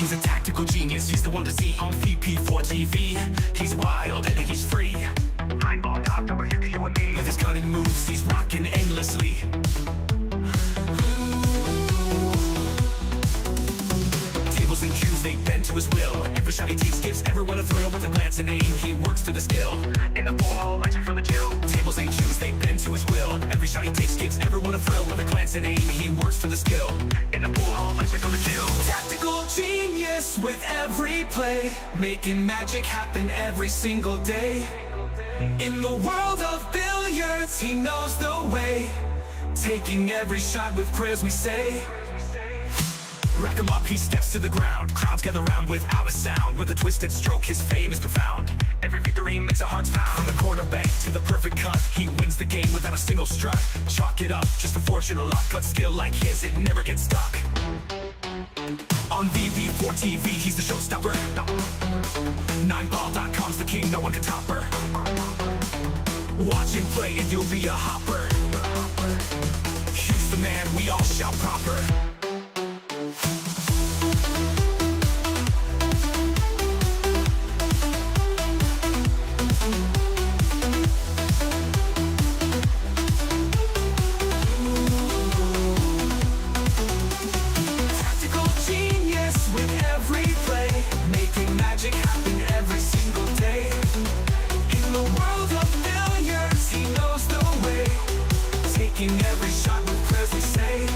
He's a tactical genius, he's the one to see on VP4TV. He's wild and he's free. Nine ball top number here to you and me. With his cunning moves, he's rocking endlessly. Tables and cues, they bend to his will. Every shot he takes gives everyone a thrill. With a glance and aim, he works to the skill. In the ball, lights from the chill. Tables and cues, they bend to his will. Every shot he takes gives everyone a thrill. With a glance and aim, he works for the skill. In the ball, lights from the chill. Tactical genius with every play, making magic happen every single day. In the world of billiards, he knows the way, taking every shot with prayers we say. Rack him up, he steps to the ground. Crowds gather round without a sound. With a twisted stroke, his fame is profound. Every victory makes our hearts pound. From the corner bank to the perfect cut, he wins the game without a single strut. Chalk it up, just a fortune or luck. But skill like his, it never gets stuck. On VP4TV, he's the showstopper. 9ball.com's the king, no one can top her. Watch him play and you'll be a hopper. He's the man, we all shout proper. Tactical genius with every play, making magic happen every single day. In the world of billiards, he knows the way, taking every shot with prayers we say.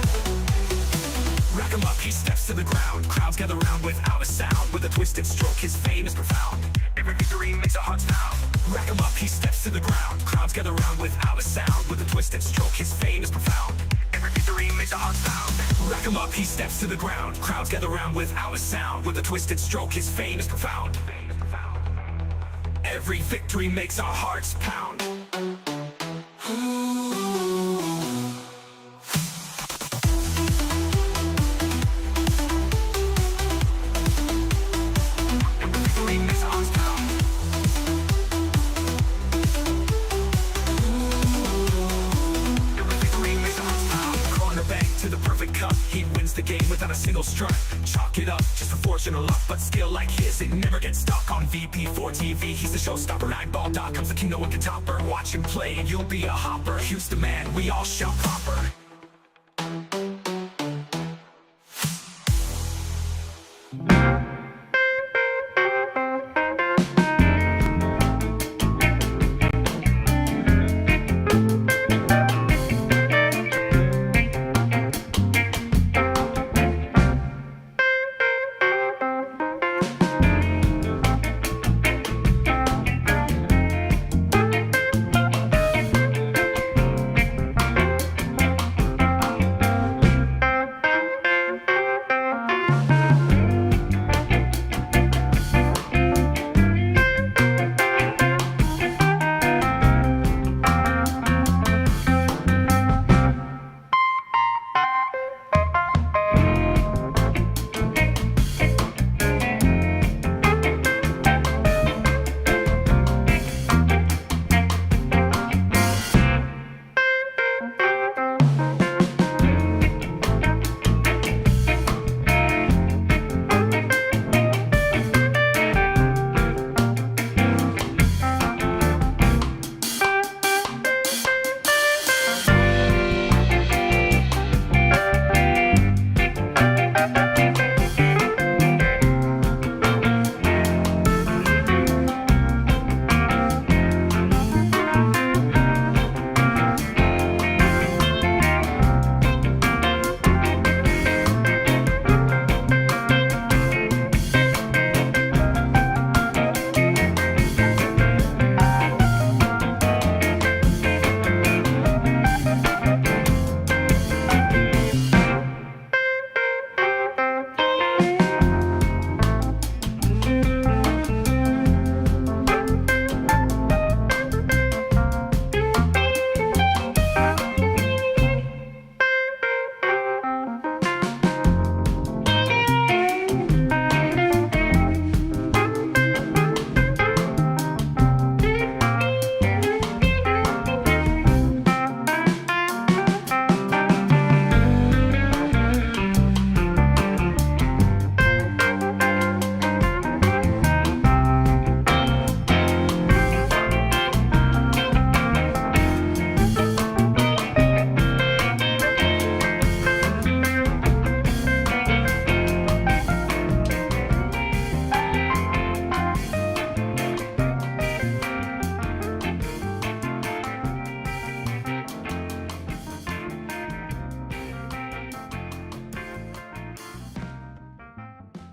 Rack him up, he steps to the ground. Crowds gather round without a sound. With a twisted stroke, his fame is profound. Every victory makes our hearts pound. Rack him up, he steps to the ground. Crowds gather round without a sound. With a twisted stroke, his fame is profound. Every victory makes our hearts pound. Rack him up, he steps to the ground. Crowds gather round without a sound. With a twisted stroke, his fame is profound. Every victory makes our hearts pound. To the perfect cut, he wins the game without a single strut. Chalk it up, just a fortune or luck. But skill like his, it never gets stuck. On VP4TV, he's the showstopper. 9ball.com's the king, no one can top her. Watch him play and you'll be a hopper. He's the man, we all shout proper.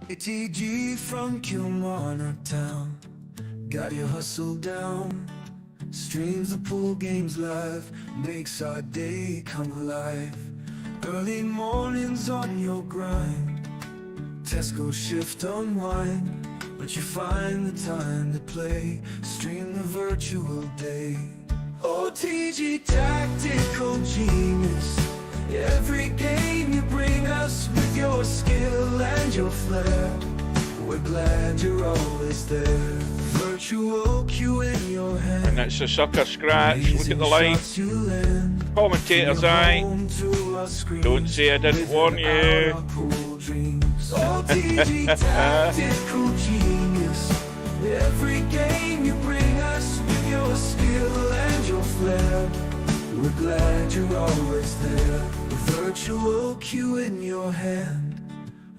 ATG from Kilmarnock town, got your hustle down. Streams the pool games live, makes our day come alive. Early mornings on your grind, Tesco shift unwind, but you find the time to play, stream the virtual day. OTG tactical genius, every game you bring us with your skill and your flair. We're glad you're always there. Virtual cue in your hand, And it's a sucker scratch. Look at the line. Commentator's eye. Don't say I didn't warn you. OTG tactical genius, every game you bring us with your skill and your flair. We're glad you're always there. Virtual cue in your hand,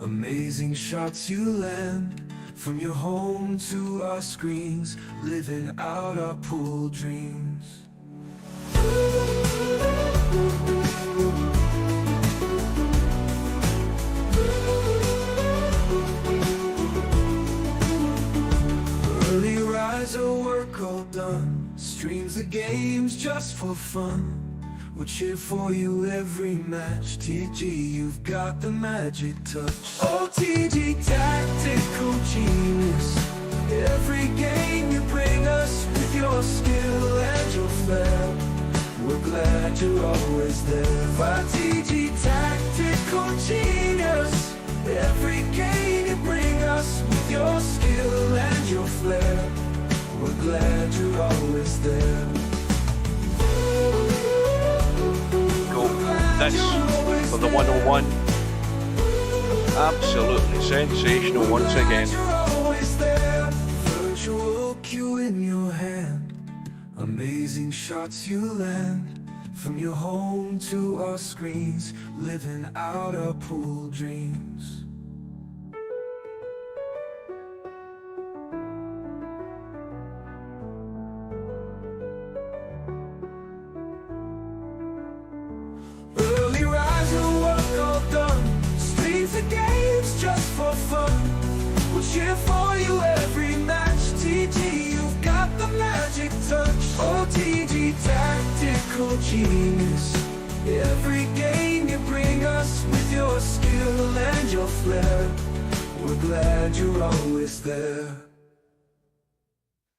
amazing shots you land. From your home to our screens, living out our pool dreams. Early riser, work all done, streams the games just for fun. We'll cheer for you every match. TG, you've got the magic touch. OTG tactical genius, every game you bring us with your skill and your flair. We're glad you're always there. OTG tactical genius, every game you bring us with your skill and your flair. We're glad you're always there. This for the 101. Absolutely sensational once again. Virtual cue in your hand, amazing shots you land. From your home to our screens, living out our pool dreams. The games just for fun, we'll cheer for you every match. TG, you've got the magic touch. OTG tactical genius, every game you bring us with your skill and your flair. We're glad you're always there.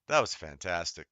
That was fantastic.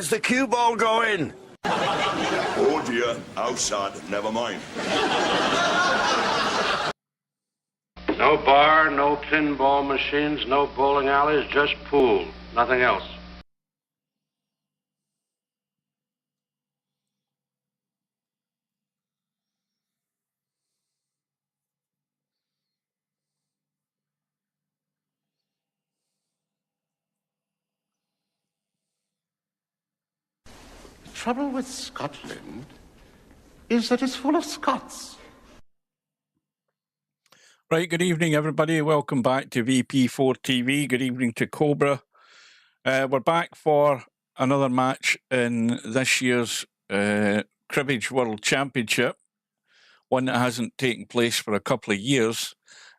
Where's the cue ball going? Oh dear, outside, never mind. No bar, no pinball machines, no bowling alleys, just pool. Nothing else. The trouble with Scotland is that it's full of Scots. Right, good evening, everybody. Welcome back to VP4TV. Good evening to Cobra. We're back for another match in this year's Cribbage World Championship, one that hasn't taken place for a couple of years.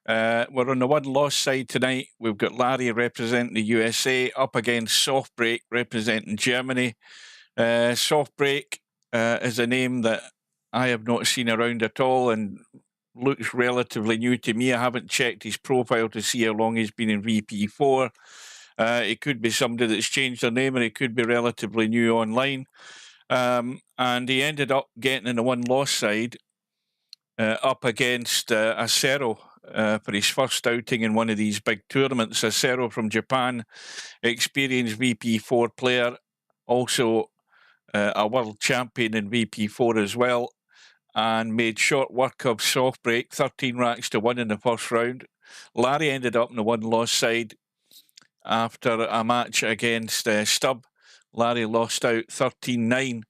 We're on the one-loss side tonight. We've got Larry representing the USA up against Softbreak representing Germany. Softbreak is a name that I have not seen around at all and looks relatively new to me. I haven't checked his profile to see how long he's been in VP4. It could be somebody that's changed their name, and it could be relatively new online. And he ended up getting in the one-loss side up against Acero for his first outing in one of these big tournaments. Acero from Japan, experienced VP4 player, also a world champion in VP4 as well, and made short work of Softbreak, 13 racks to 1 in the first round. Larry ended up in the one-loss side after a match against Stubb. Larry lost out 13-9.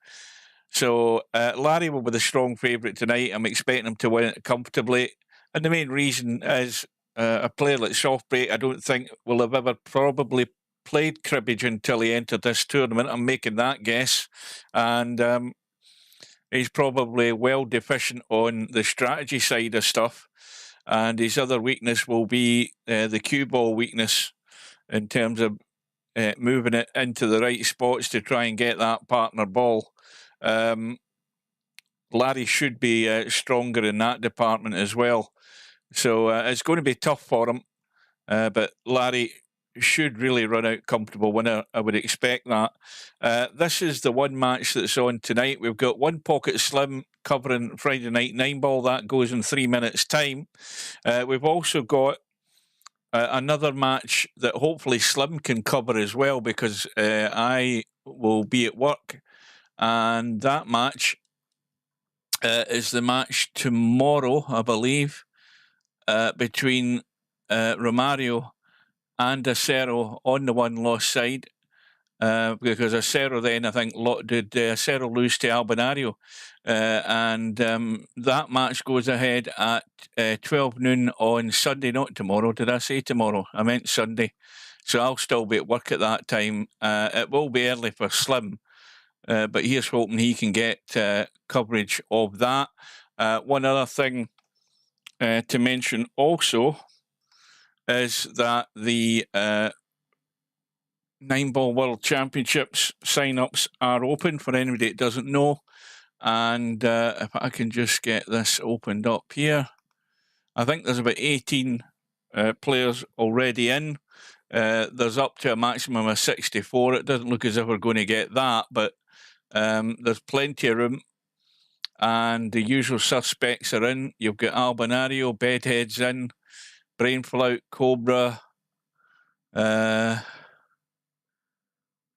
So Larry will be the strong favourite tonight. I'm expecting him to win it comfortably. And the main reason is a player like Softbreak, I don't think will have ever probably played cribbage until he entered this tournament. I'm making that guess. And he's probably well deficient on the strategy side of stuff. And his other weakness will be the cue ball weakness in terms of moving it into the right spots to try and get that partner ball. Larry should be stronger in that department as well. So it's going to be tough for him. But Larry should really run out comfortable winner. I would expect that. This is the one match that's on tonight. We've got One Pocket Slim covering Friday Night 9-ball. That goes in 3 minutes' time. We've also got another match that hopefully Slim can cover as well, because I will be at work. And that match is the match tomorrow, I believe, between Romario and Acero on the one-loss side, because Acero then, I think, did Acero lose to Albinario, and that match goes ahead at 12 noon on Sunday, not tomorrow. Did I say tomorrow? I meant Sunday. So I'll still be at work at that time. It will be early for Slim, but here's hoping he can get coverage of that. One other thing to mention also is that the 9-ball World Championships sign-ups are open for anybody that doesn't know. And if I can just get this opened up here, I think there's about 18 players already in. There's up to a maximum of 64. It doesn't look as if we're going to get that, but there's plenty of room. And the usual suspects are in. You've got Albinario, Bedhead's in, Brainflout, Cobra. Who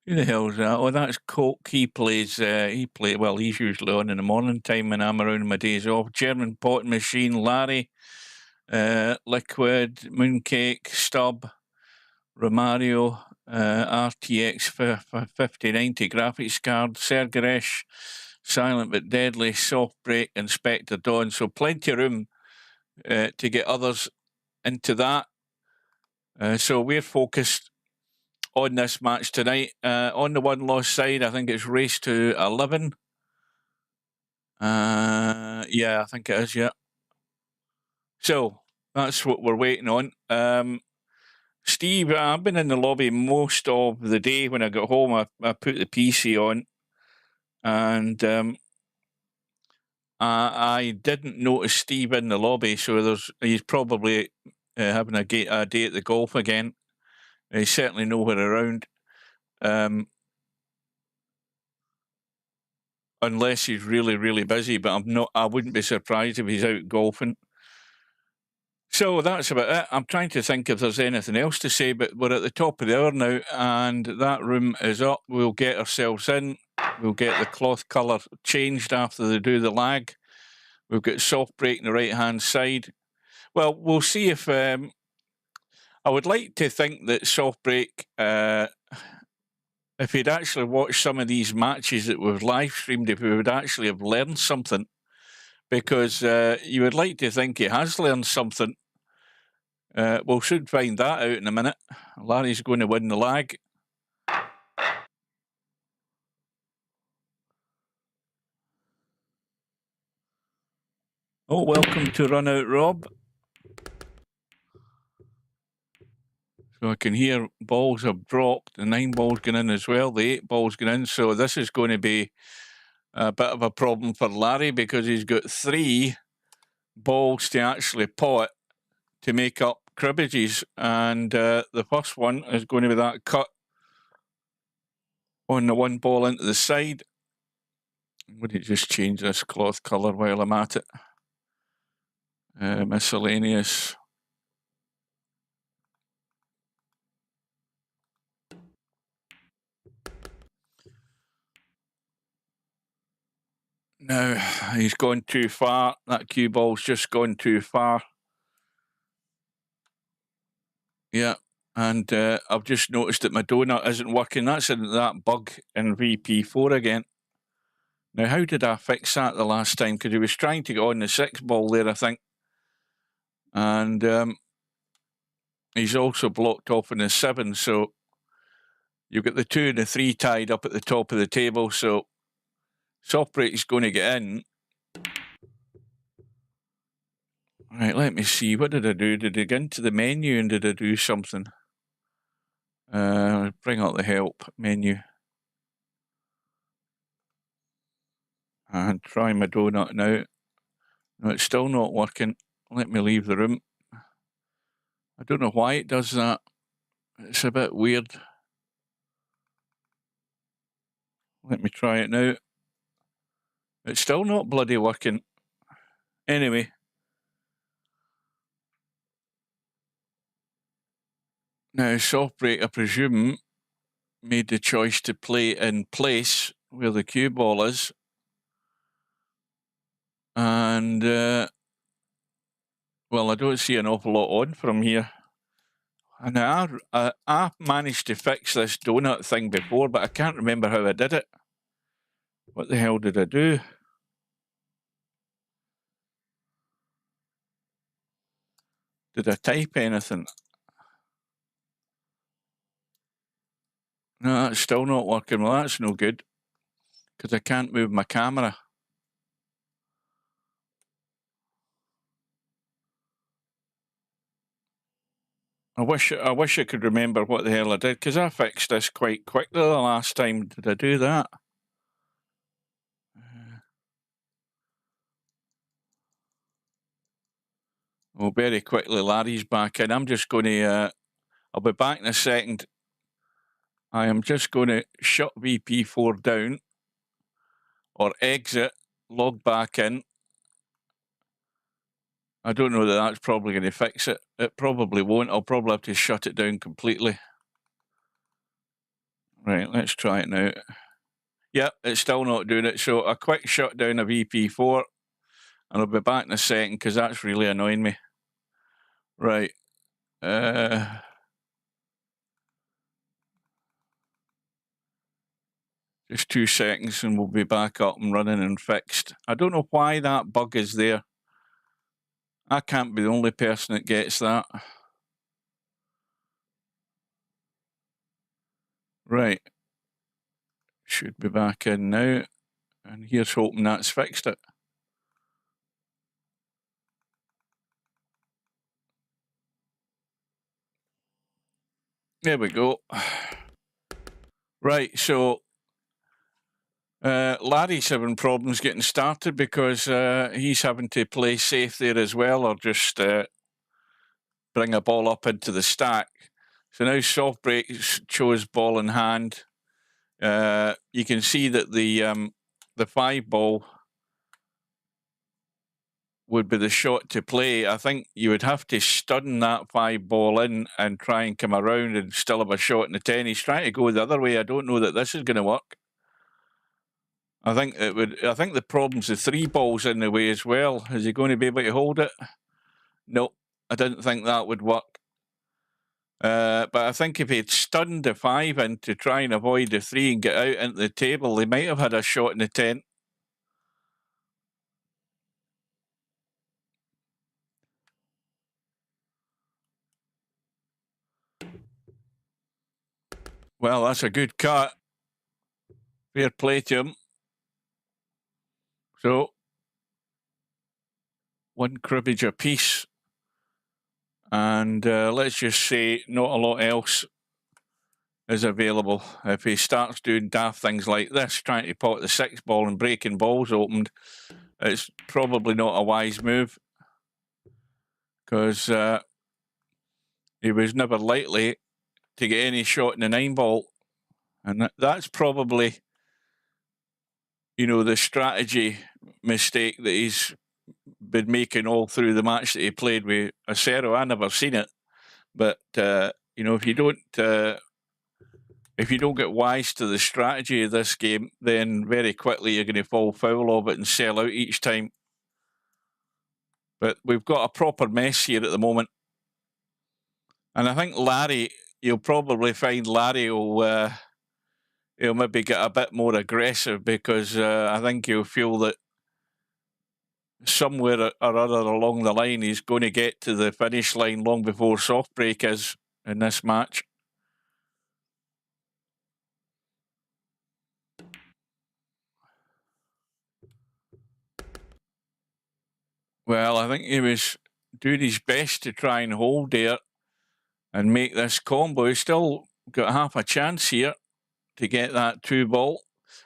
the hell is that? Oh, that's Coke. He plays, well, he's usually on in the morning time when I'm around my days off. German Pot Machine, Larry, Liquid, Mooncake, Stubb, Romario, RTX 5090 graphics card, Sergeresh, Silent but Deadly, Softbreak, Inspector Dawn. So plenty of room to get others into that. So we're focused on this match tonight. On the one-loss side, I think it's race to 11. Yeah, I think it is, yeah. So that's what we're waiting on. Steve, I've been in the lobby most of the day. When I got home, I put the PC on, and I didn't notice Steve in the lobby, so he's probably having a day at the golf again. He's certainly nowhere around. unless he's really, really busy, but I wouldn't be surprised if he's out golfing. So that's about it. I'm trying to think if there's anything else to say, but we're at the top of the hour now, and that room is up. We'll get ourselves in. We'll get the cloth colour changed after they do the lag. We've got Softbreak on the right-hand side. Well, we'll see if... I would like to think that Softbreak, if he'd actually watched some of these matches that we've live-streamed, if he would actually have learned something, because you would like to think he has learned something. We'll soon find that out in a minute. Larry's going to win the lag. Oh, welcome to Run Out Rob. So I can hear balls have dropped. The 9 balls going in as well. The 8 balls going in. So this is going to be a bit of a problem for Larry because he's got 3 balls to actually pot to make up cribbages. And the first one is going to be that cut on the 1 ball into the side. Would it just change this cloth colour while I'm at it? Miscellaneous. Now, he's gone too far. That cue ball's just gone too far. Yeah, and I've just noticed that my donut isn't working. That's that bug in VP4 again. Now, how did I fix that the last time? Because he was trying to go on the 6 ball there, I think. And he's also blocked off in the 7, so you've got the 2 and the 3 tied up at the top of the table, so Softbreak is going to get in. Right, let me see. What did I do? Did I get into the menu and did I do something? Bring up the help menu. And try my donut now. No, it's still not working. Let me leave the room. I don't know why it does that. It's a bit weird. Let me try it now. It's still not bloody working. Anyway. Now, Softbreak, I presume, made the choice to play in place where the cue ball is. And, well, I don't see an awful lot on from here. And I managed to fix this donut thing before, but I can't remember how I did it. What the hell did I do? Did I type anything? No, that's still not working. Well, that's no good, because I can't move my camera. I wish I could remember what the hell I did, because I fixed this quite quickly the last time. Did I do that? Well, very quickly, Larry's back in. I'm just going to, I'll be back in a second. I am just going to shut VP4 down, or exit, log back in. I don't know that that's probably going to fix it. It probably won't. I'll probably have to shut it down completely. Right, let's try it now. Yep, it's still not doing it. So a quick shutdown of VP4, and I'll be back in a second because that's really annoying me. Right. Just 2 seconds and we'll be back up and running and fixed. I don't know why that bug is there. I can't be the only person that gets that. Right. Should be back in now. And here's hoping that's fixed it. There we go. Right, so Larry's having problems getting started because he's having to play safe there as well, or just bring a ball up into the stack. So now Softbreak chose ball in hand. You can see that the the 5 ball would be the shot to play. I think you would have to stun that 5 ball in and try and come around and still have a shot in the 10. He's trying to go the other way. I don't know that this is going to work. I think it would. I think the problem's the 3 balls in the way as well. Is he going to be able to hold it? No, I didn't think that would work. But I think if he'd stunned the 5 in to try and avoid the 3 and get out into the table, they might have had a shot in the 10. Well, that's a good cut. Fair play to him. So, 1 cribbage apiece. And let's just say not a lot else is available. If he starts doing daft things like this, trying to pot the 6 ball and breaking balls opened, it's probably not a wise move, because he was never likely to get any shot in the 9 ball. And that's probably, the strategy mistake that he's been making all through the match that he played with Acero. I never seen it, but if you don't get wise to the strategy of this game, then very quickly you're going to fall foul of it and sell out each time. But we've got a proper mess here at the moment, and I think Larry, you'll probably find Larry will he'll maybe get a bit more aggressive, because I think he'll feel that somewhere or other along the line he's going to get to the finish line long before Softbreak is in this match. Well, I think he was doing his best to try and hold there and make this combo. He's still got half a chance here to get that 2 ball,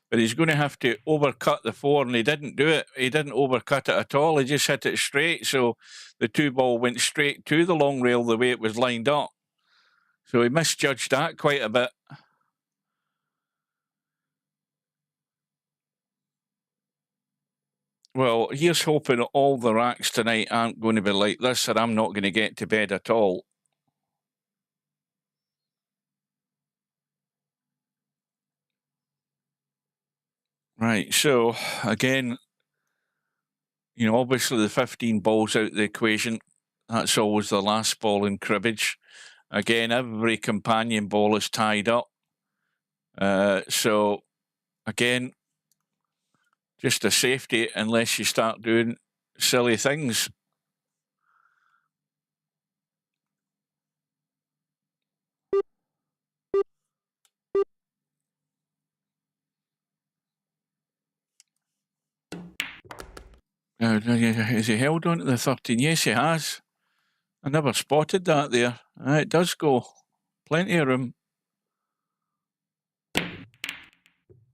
but he's going to have to overcut the 4, and he didn't do it. He didn't overcut it at all. He just hit it straight, so the 2 ball went straight to the long rail the way it was lined up. So he misjudged that quite a bit. Well, here's hoping all the racks tonight aren't going to be like this, or I'm not going to get to bed at all. Right, so again, obviously the 15 balls out of the equation. That's always the last ball in cribbage. Again, every companion ball is tied up. So again, just a safety unless you start doing silly things. Has he held on to the 13? Yes, he has. I never spotted that there. It does go. Plenty of room.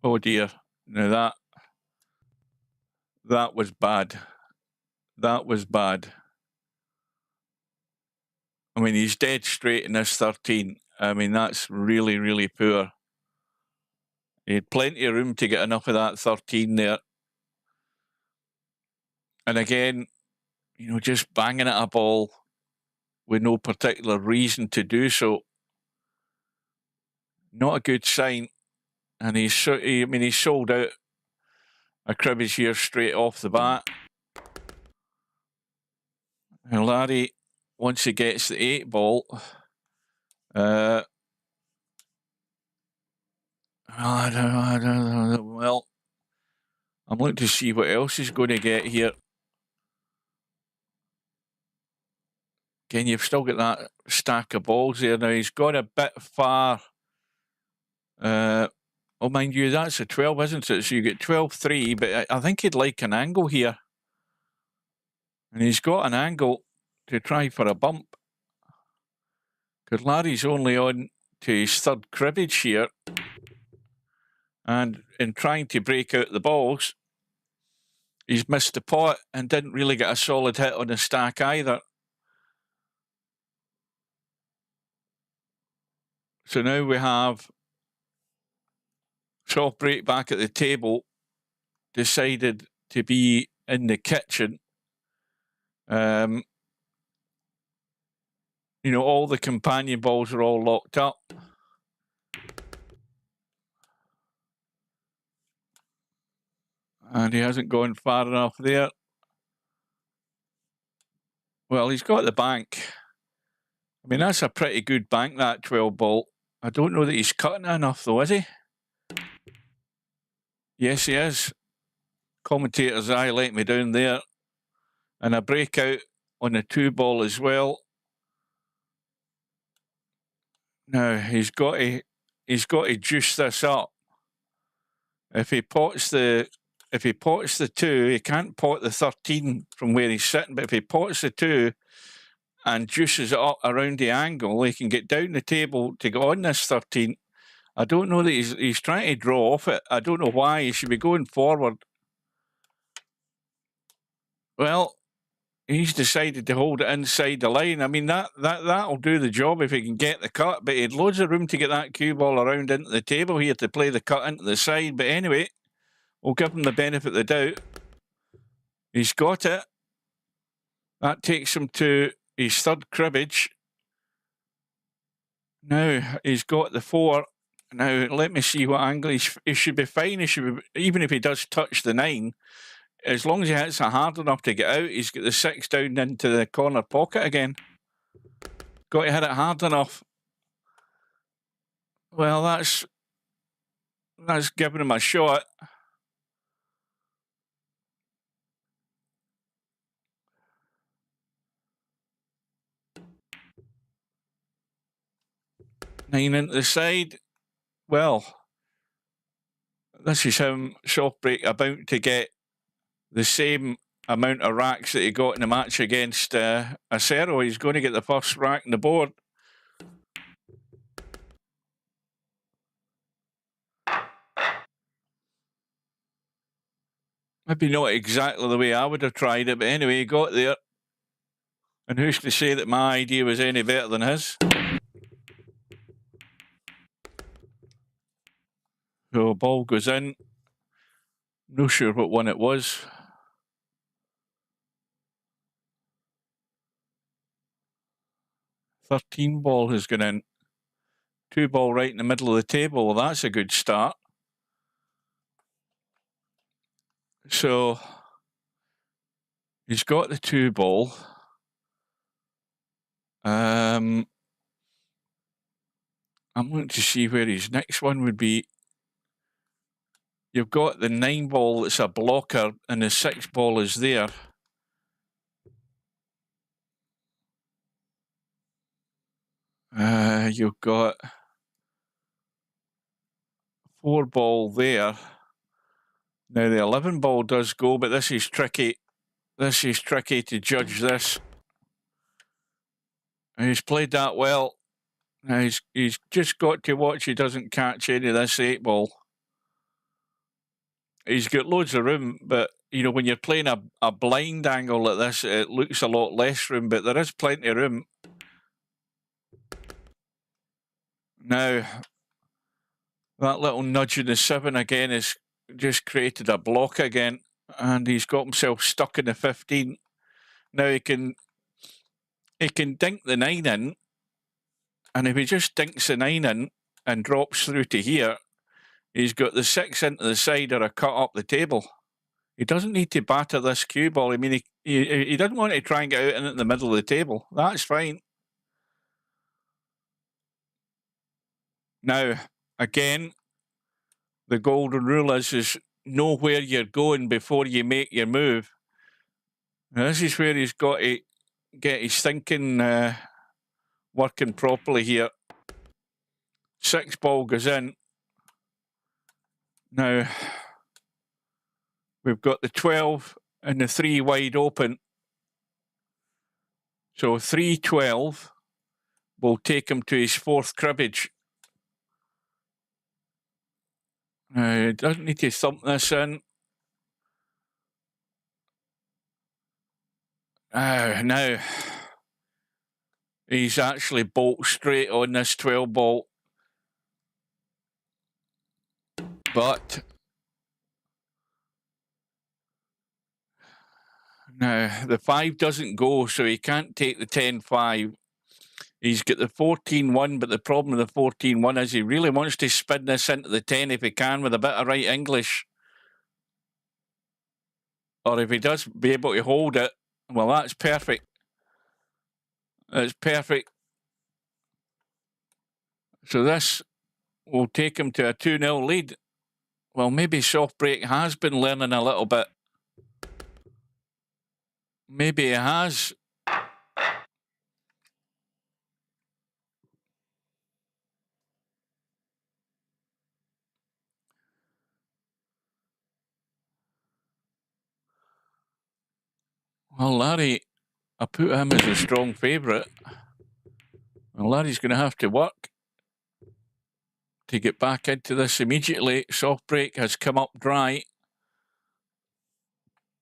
Oh dear. Now that was bad. That was bad. I mean, he's dead straight in this 13. I mean, that's really, really poor. He had plenty of room to get enough of that 13 there. And again, just banging at a ball with no particular reason to do so. Not a good sign. And he's sold out a cribbage here straight off the bat. And Larry, once he gets the 8 ball, I don't know. Well, I'm looking to see what else he's going to get here. Again, you've still got that stack of balls there. Now, he's gone a bit far. Oh, mind you, that's a 12, isn't it? So you get 12-3, but I think he'd like an angle here. And he's got an angle to try for a bump, because Larry's only on to his 3rd cribbage here. And in trying to break out the balls, he's missed the pot and didn't really get a solid hit on the stack either. So now we have Softbreak back at the table decided to be in the kitchen. You know, all the companion balls are all locked up. And he hasn't gone far enough there. Well, he's got the bank. I mean, that's a pretty good bank, that 12 ball. I don't know that he's cutting it enough, though, is he? Yes, he is. Commentator's eye let me down there. And a breakout on the 2 ball as well. Now, he's got to juice this up. If he pots the 2, he can't pot the 13 from where he's sitting, but if he pots the 2 and juices it up around the angle, he can get down the table to go on this 13. I don't know that he's trying to draw off it. I don't know why. He should be going forward. Well, he's decided to hold it inside the line. I mean, that'll do the job if he can get the cut, but he had loads of room to get that cue ball around into the table here to play the cut into the side. But anyway, we'll give him the benefit of the doubt. He's got it. That takes him to his third cribbage. Now he's got the 4. Now let me see what angle he should be fine. He should be, even if he does touch the 9, as long as he hits it hard enough to get out, he's got the 6 down into the corner pocket again. Got to hit it hard enough. Well, that's giving him a shot. Nine into the side. Well, this is him, Softbreak, about to get the same amount of racks that he got in the match against Acero. He's going to get the first rack on the board. Maybe not exactly the way I would have tried it, but anyway, he got there. And who's to say that my idea was any better than his? So ball goes in. No sure what one it was. $13 ball has gone in. 2 ball right in the middle of the table. Well, that's a good start. So he's got the 2 ball. I'm looking to see where his next one would be. You've got the 9 ball that's a blocker, and the 6 ball is there. You've got 4 ball there. Now the 11 ball does go, but this is tricky. This is tricky to judge this. And he's played that well. Now he's just got to watch he doesn't catch any of this 8 ball. He's got loads of room, but you know, when you're playing a blind angle like this, it looks a lot less room, but there is plenty of room. Now, that little nudge in the 7 again has just created a block again, and he's got himself stuck in the 15. Now he can dink the 9 in, and if he just dinks the 9 in and drops through to here, he's got the 6 into the side or a cut up the table. He doesn't need to batter this cue ball. I mean, he doesn't want to try and get out in the middle of the table. That's fine. Now, again, the golden rule is know where you're going before you make your move. Now, this is where he's got to get his thinking working properly here. 6 ball goes in. Now, we've got the 12 and the 3 wide open. So 3-12 will take him to his 4th cribbage. He doesn't need to thump this in. Now, he's actually bolt straight on this 12 ball. But Now, the 5 doesn't go, so he can't take the 10-5. He's got the 14-1, but the problem with the 14-1 is he really wants to spin this into the 10 if he can with a bit of right English. Or if he does be able to hold it, well, that's perfect. That's perfect. So this will take him to a 2-0 lead. Well, maybe Softbreak has been learning a little bit. Maybe he has. Well, Larry, I put him as a strong favourite. Well, Larry's going to have to work to get back into this immediately. Softbreak has come up dry.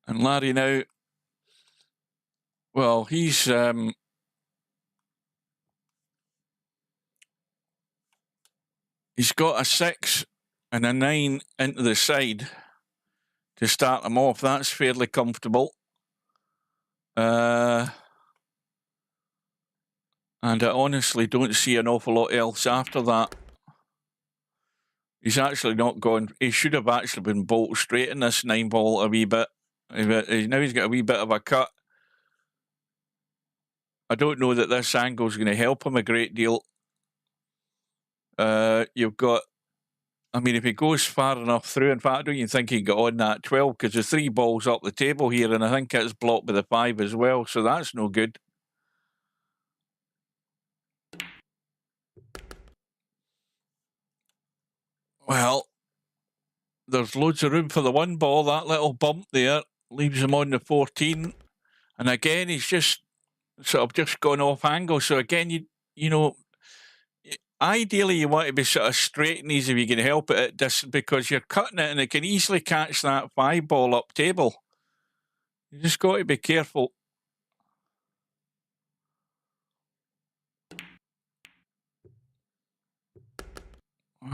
And Larry now, well, he's got a 6 and a 9 into the side to start him off. That's fairly comfortable. And I honestly don't see an awful lot else after that. He's actually not gone. He should have actually been bolt straight in this 9 ball a wee bit. Now he's got a wee bit of a cut. I don't know that this angle is going to help him a great deal. You've got, I mean, if he goes far enough through, in fact, I don't even think he got on that 12 because there's 3 balls up the table here, and I think it's blocked by the 5 as well, so that's no good. Well, there's loads of room for the 1 ball. That little bump there leaves him on the 14. And again, he's just sort of just gone off angle. So again, you know, ideally you want to be sort of straight and easy if you can help it at distance because you're cutting it and it can easily catch that 5 ball up table. You just got to be careful.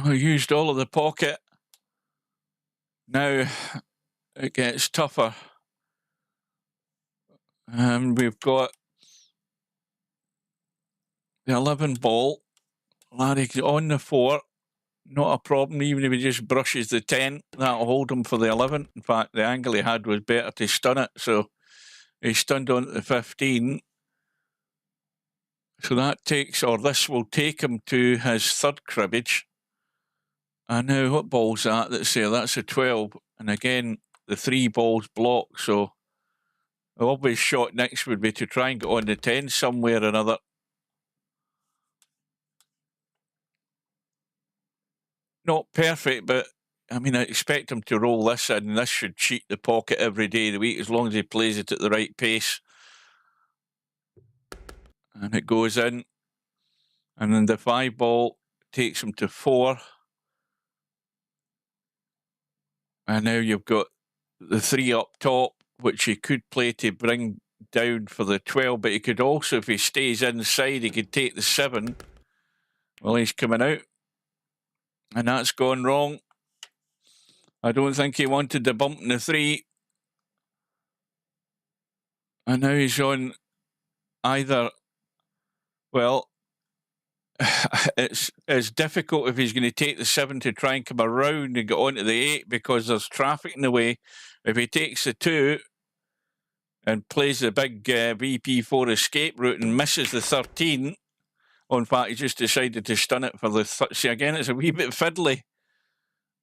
I used all of the pocket. Now it gets tougher. We've got the 11 ball. Larry's on the 4. Not a problem, even if he just brushes the 10. That'll hold him for the 11. In fact, the angle he had was better to stun it. So he stunned on the 15. So that takes, or this will take him to his 3rd cribbage. And now what ball's that? That's there. That's a 12. And again, the 3 balls blocked. So the obvious shot next would be to try and get on the 10 somewhere or another. Not perfect, but I mean, I expect him to roll this in. This should cheat the pocket every day of the week as long as he plays it at the right pace. And it goes in. And then the 5 ball takes him to 4. And now you've got the 3 up top, which he could play to bring down for the 12. But he could also, if he stays inside, he could take the 7. Well, he's coming out. And that's gone wrong. I don't think he wanted the bump in the 3. And now he's on either, well, it's difficult if he's going to take the 7 to try and come around and get onto the 8 because there's traffic in the way. If he takes the 2 and plays the big VP4 escape route and misses the 13, well, in fact, he just decided to stun it for the... See, again, it's a wee bit fiddly.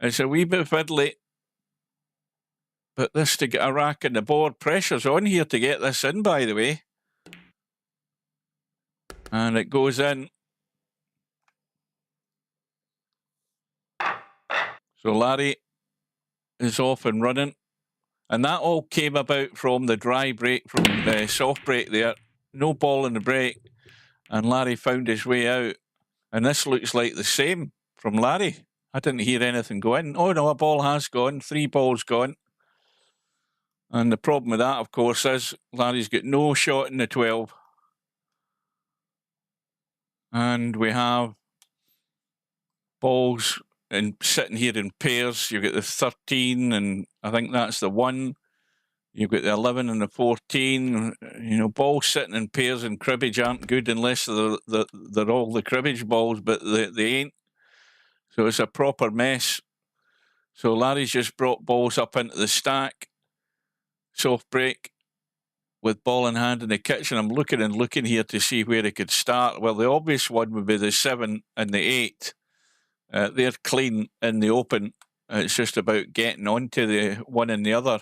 It's a wee bit fiddly. But this to get a rack in the board, pressure's on here to get this in, by the way. And it goes in. So Larry is off and running. And that all came about from the dry break, from the soft break there. No ball in the break. And Larry found his way out. And this looks like the same from Larry. I didn't hear anything go in. Oh, no, a ball has gone. 3 balls gone. And the problem with that, of course, is Larry's got no shot in the 12. And we have balls sitting here in pairs. You've got the 13, and I think that's the 1. You've got the 11 and the 14. You know, balls sitting in pairs in cribbage aren't good unless they're all the cribbage balls, but they ain't. So it's a proper mess. So Larry's just brought balls up into the stack. Soft break with ball in hand in the kitchen. I'm looking and looking here to see where he could start. Well, the obvious one would be the 7 and the 8. They're clean in the open. It's just about getting onto the one and the other.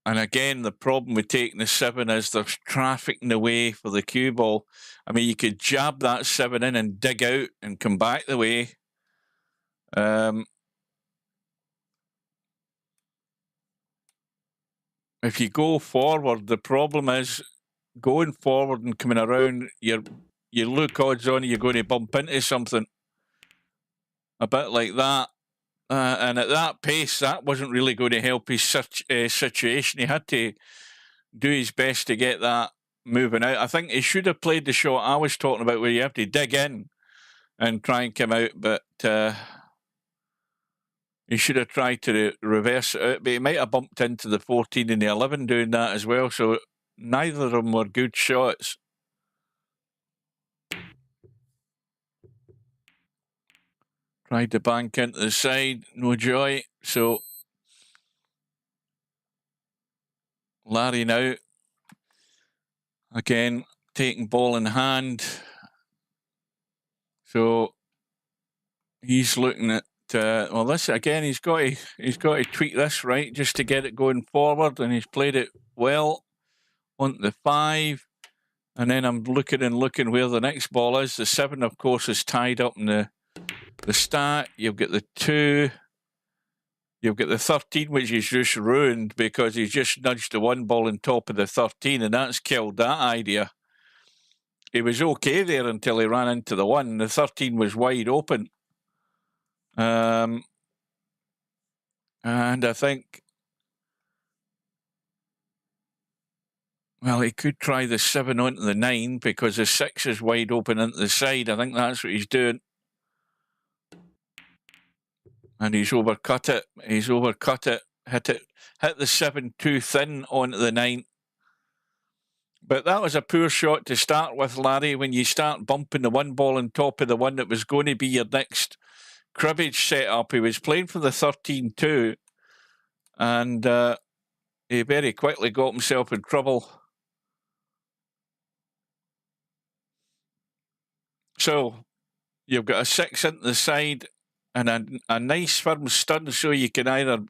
And again, the problem with taking the 7 is there's traffic in the way for the cue ball. I mean, you could jab that 7 in and dig out and come back the way. If you go forward, the problem is going forward and coming around, you look odds on you're going to bump into something. A bit like that. And at that pace, that wasn't really going to help his situation. He had to do his best to get that moving out. I think he should have played the shot I was talking about where you have to dig in and try and come out, but he should have tried to reverse it out, but he might have bumped into the 14 and the 11 doing that as well, so neither of them were good shots. Tried to bank into the side, no joy. So Larry now, again, taking ball in hand. So he's looking at, well, this again, he's got to tweak this right just to get it going forward, and he's played it well on the 5. And then I'm looking and looking where the next ball is. The 7, of course, is tied up in the stack. You've got the 2. You've got the 13, which is just ruined because he's just nudged the 1 ball on top of the 13, and that's killed that idea. He was okay there until he ran into the 1. The 13 was wide open. And I think, well, he could try the 7 onto the 9 because the 6 is wide open into the side. I think that's what he's doing. And he's overcut it. He's overcut it. Hit the 7 too thin onto the 9. But that was a poor shot to start with, Larry. When you start bumping the 1 ball on top of the 1 that was going to be your next cribbage setup, he was playing for the 13 too. And he very quickly got himself in trouble. So you've got a 6 into the side and a nice firm stun, so you can either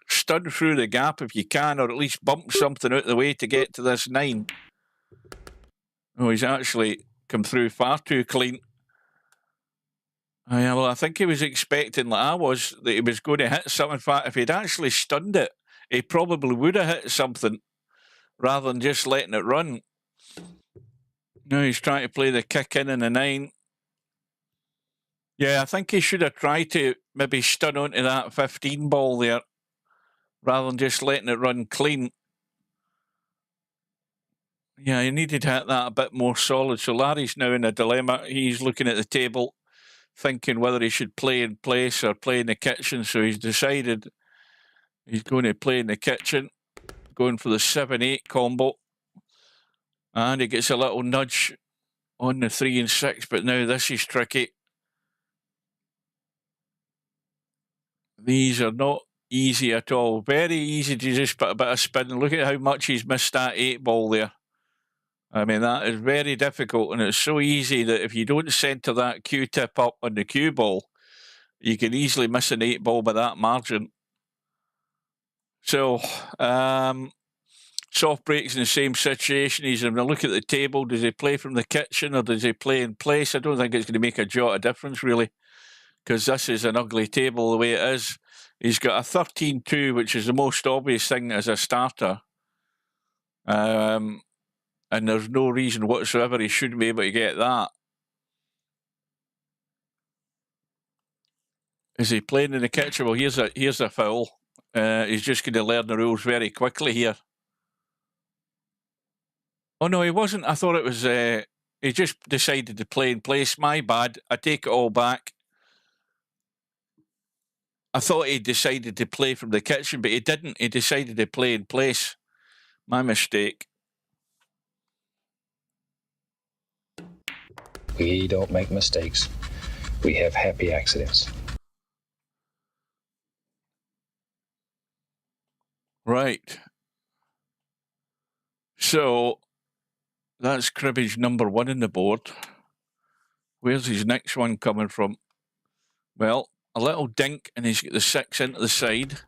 stun through the gap if you can, or at least bump something out of the way to get to this 9. Oh, he's actually come through far too clean. Yeah, well, I think he was expecting, like I was, that he was going to hit something. In fact, if he'd actually stunned it, he probably would have hit something rather than just letting it run. Now he's trying to play the kick in the 9. Yeah, I think he should have tried to maybe stun onto that 15 ball there rather than just letting it run clean. Yeah, he needed to hit that a bit more solid. So Larry's now in a dilemma. He's looking at the table, thinking whether he should play in place or play in the kitchen. So he's decided he's going to play in the kitchen, going for the 7-8 combo. And he gets a little nudge on the 3 and 6, but now this is tricky. These are not easy at all. Very easy to just put a bit of spin. Look at how much he's missed that 8 ball there. I mean, that is very difficult, and it's so easy that if you don't centre that Q-tip up on the cue ball, you can easily miss an 8 ball by that margin. So, Soft Break's in the same situation. He's having a look at the table. Does he play from the kitchen or does he play in place? I don't think it's going to make a jot of difference, really, because this is an ugly table the way it is. He's got a 13-2, which is the most obvious thing as a starter. And there's no reason whatsoever he shouldn't be able to get that. Is he playing in the kitchen? Well, here's a foul. He's just going to learn the rules very quickly here. Oh, no, he wasn't. I thought it was... he just decided to play in place. My bad. I take it all back. I thought he decided to play from the kitchen, but he didn't. He decided to play in place. My mistake. We don't make mistakes. We have happy accidents. Right. So that's cribbage number 1 on the board. Where's his next one coming from? Well, a little dink, and he's got the 6 into the side.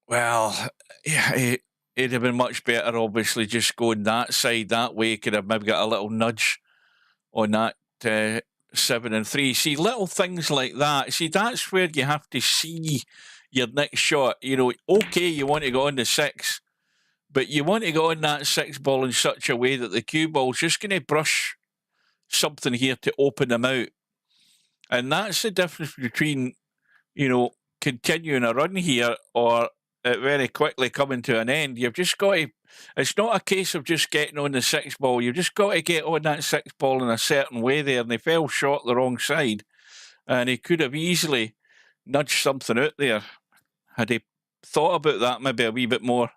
Well, yeah, he'd have been much better, obviously, just going that side that way. Could have maybe got a little nudge on that 7 and 3. See, little things like that. See, that's where you have to see your next shot. You know, okay, you want to go on the 6, but you want to go on that 6 ball in such a way that the cue ball's just going to brush something here to open them out. And that's the difference between, you know, continuing a run here or it very quickly coming to an end. You've just got to, it's not a case of just getting on the 6 ball. You've just got to get on that 6 ball in a certain way there. And they fell short the wrong side. And he could have easily nudged something out there had he thought about that maybe a wee bit more.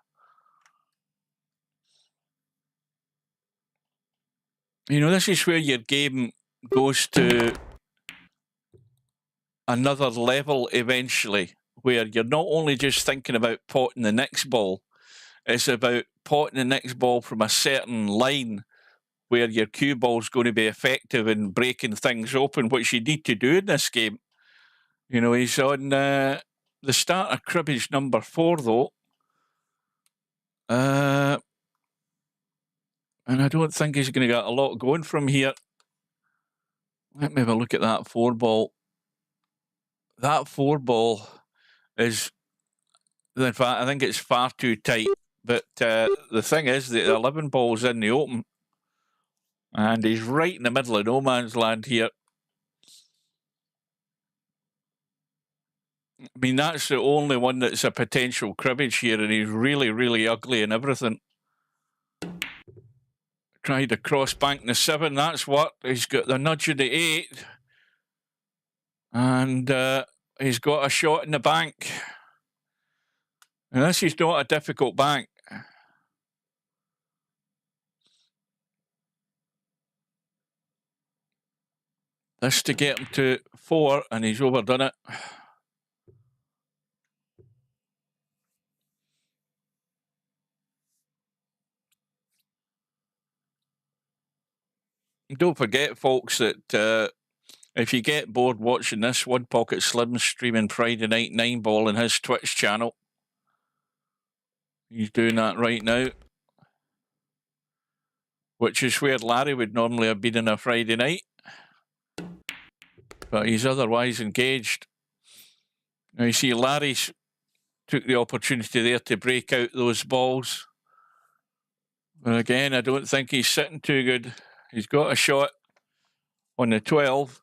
You know, this is where your game goes to another level eventually, where you're not only just thinking about potting the next ball, it's about potting the next ball from a certain line where your cue ball's going to be effective in breaking things open, which you need to do in this game. You know, he's on the start of cribbage number 4, though. And I don't think he's going to get a lot going from here. Let me have a look at that 4 ball. That 4 ball is, in fact, I think it's far too tight. But the thing is, the 11 ball's in the open. And he's right in the middle of no man's land here. I mean, that's the only one that's a potential cribbage here, and he's really, really ugly and everything. Tried a cross bank in the 7, that's what. He's got the nudge of the 8. And he's got a shot in the bank. And this is not a difficult bank. This to get him to 4, and he's overdone it. Don't forget, folks, that if you get bored watching this, One Pocket Slim's streaming Friday night 9 ball on his Twitch channel. He's doing that right now, which is where Larry would normally have been on a Friday night. But he's otherwise engaged. Now you see Larry's took the opportunity there to break out those balls. But again, I don't think he's sitting too good. He's got a shot on the 12.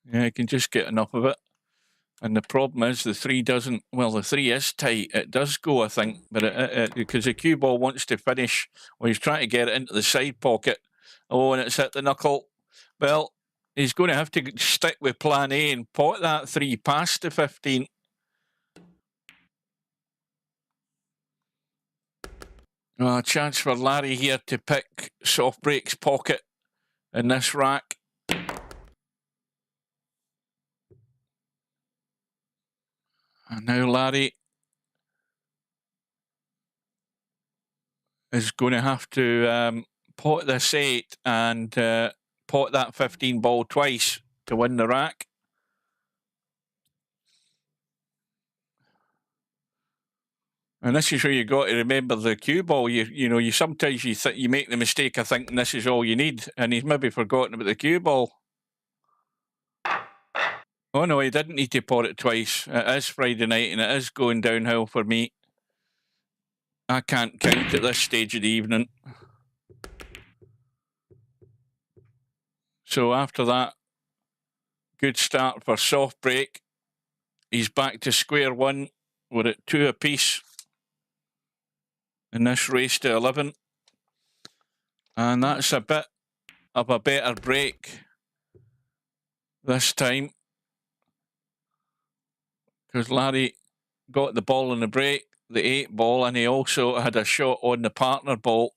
Yeah, he can just get enough of it. And the problem is the 3 doesn't, well, the 3 is tight. It does go, I think, but because the cue ball wants to finish, well, he's trying to get it into the side pocket. Oh, and it's hit the knuckle. Well, he's going to have to stick with plan A and pot that 3 past the 15. A chance for Larry here to pick Softbreak's pocket in this rack. And now Larry is going to have to pot this 8 and pot that 15 ball twice to win the rack. And this is where you got to remember the cue ball. You know, you sometimes you make the mistake of thinking this is all you need, and he's maybe forgotten about the cue ball. Oh no, he didn't need to pot it twice. It is Friday night, and it is going downhill for me. I can't count at this stage of the evening. So after that good start for Softbreak, he's back to square one. We're at 2 apiece in this race to 11. And that's a bit of a better break this time, because Larry got the ball in the break, the 8 ball, and he also had a shot on the partner ball.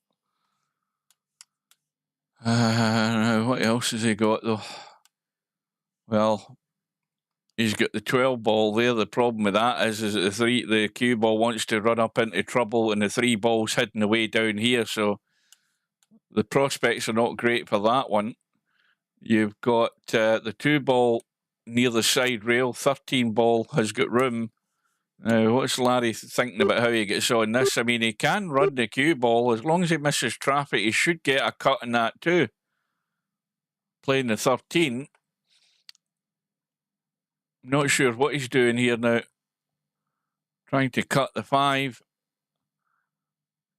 What else has he got, though? Well, he's got the 12 ball there. The problem with that is that the cue ball wants to run up into trouble, and the 3 ball's hidden away down here, so the prospects are not great for that one. You've got the 2 ball near the side rail. 13 ball has got room. Now, what's Larry thinking about how he gets on this? I mean, he can run the cue ball. As long as he misses traffic, he should get a cut in that too. Playing the 13. Not sure what he's doing here now. Trying to cut the 5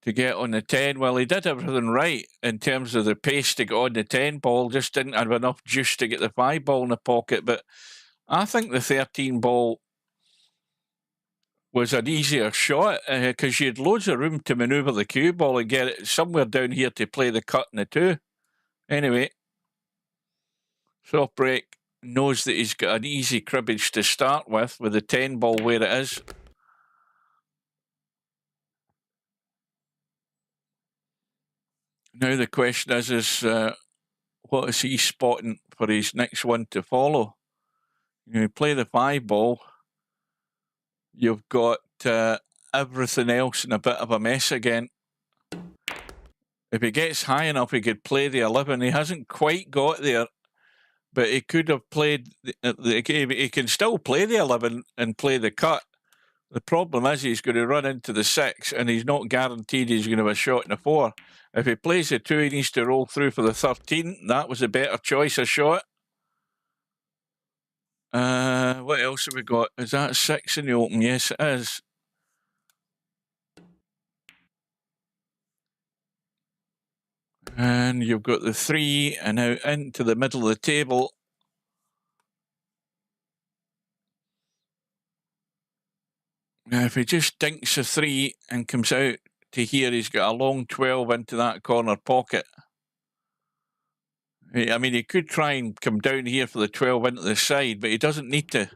to get on the 10. Well, he did everything right in terms of the pace to get on the 10 ball. Just didn't have enough juice to get the 5 ball in the pocket. But I think the 13 ball was an easier shot because you had loads of room to manoeuvre the cue ball and get it somewhere down here to play the cut in the 2. Anyway, Softbreak knows that he's got an easy cribbage to start with the 10 ball where it is. Now the question is what is he spotting for his next one to follow? You play the 5 ball. You've got everything else in a bit of a mess again. If he gets high enough, he could play the 11. He hasn't quite got there, but he could have played. He can still play the 11 and play the cut. The problem is he's going to run into the 6, and he's not guaranteed he's going to have a shot in the 4. If he plays the 2, he needs to roll through for the 13. That was a better choice of shot. What else have we got? Is that 6 in the open? Yes, it is. And you've got the 3 and now into the middle of the table. Now, if he just dinks a 3 and comes out to here, he's got a long 12 into that corner pocket. I mean, he could try and come down here for the 12 into the side, but he doesn't need to.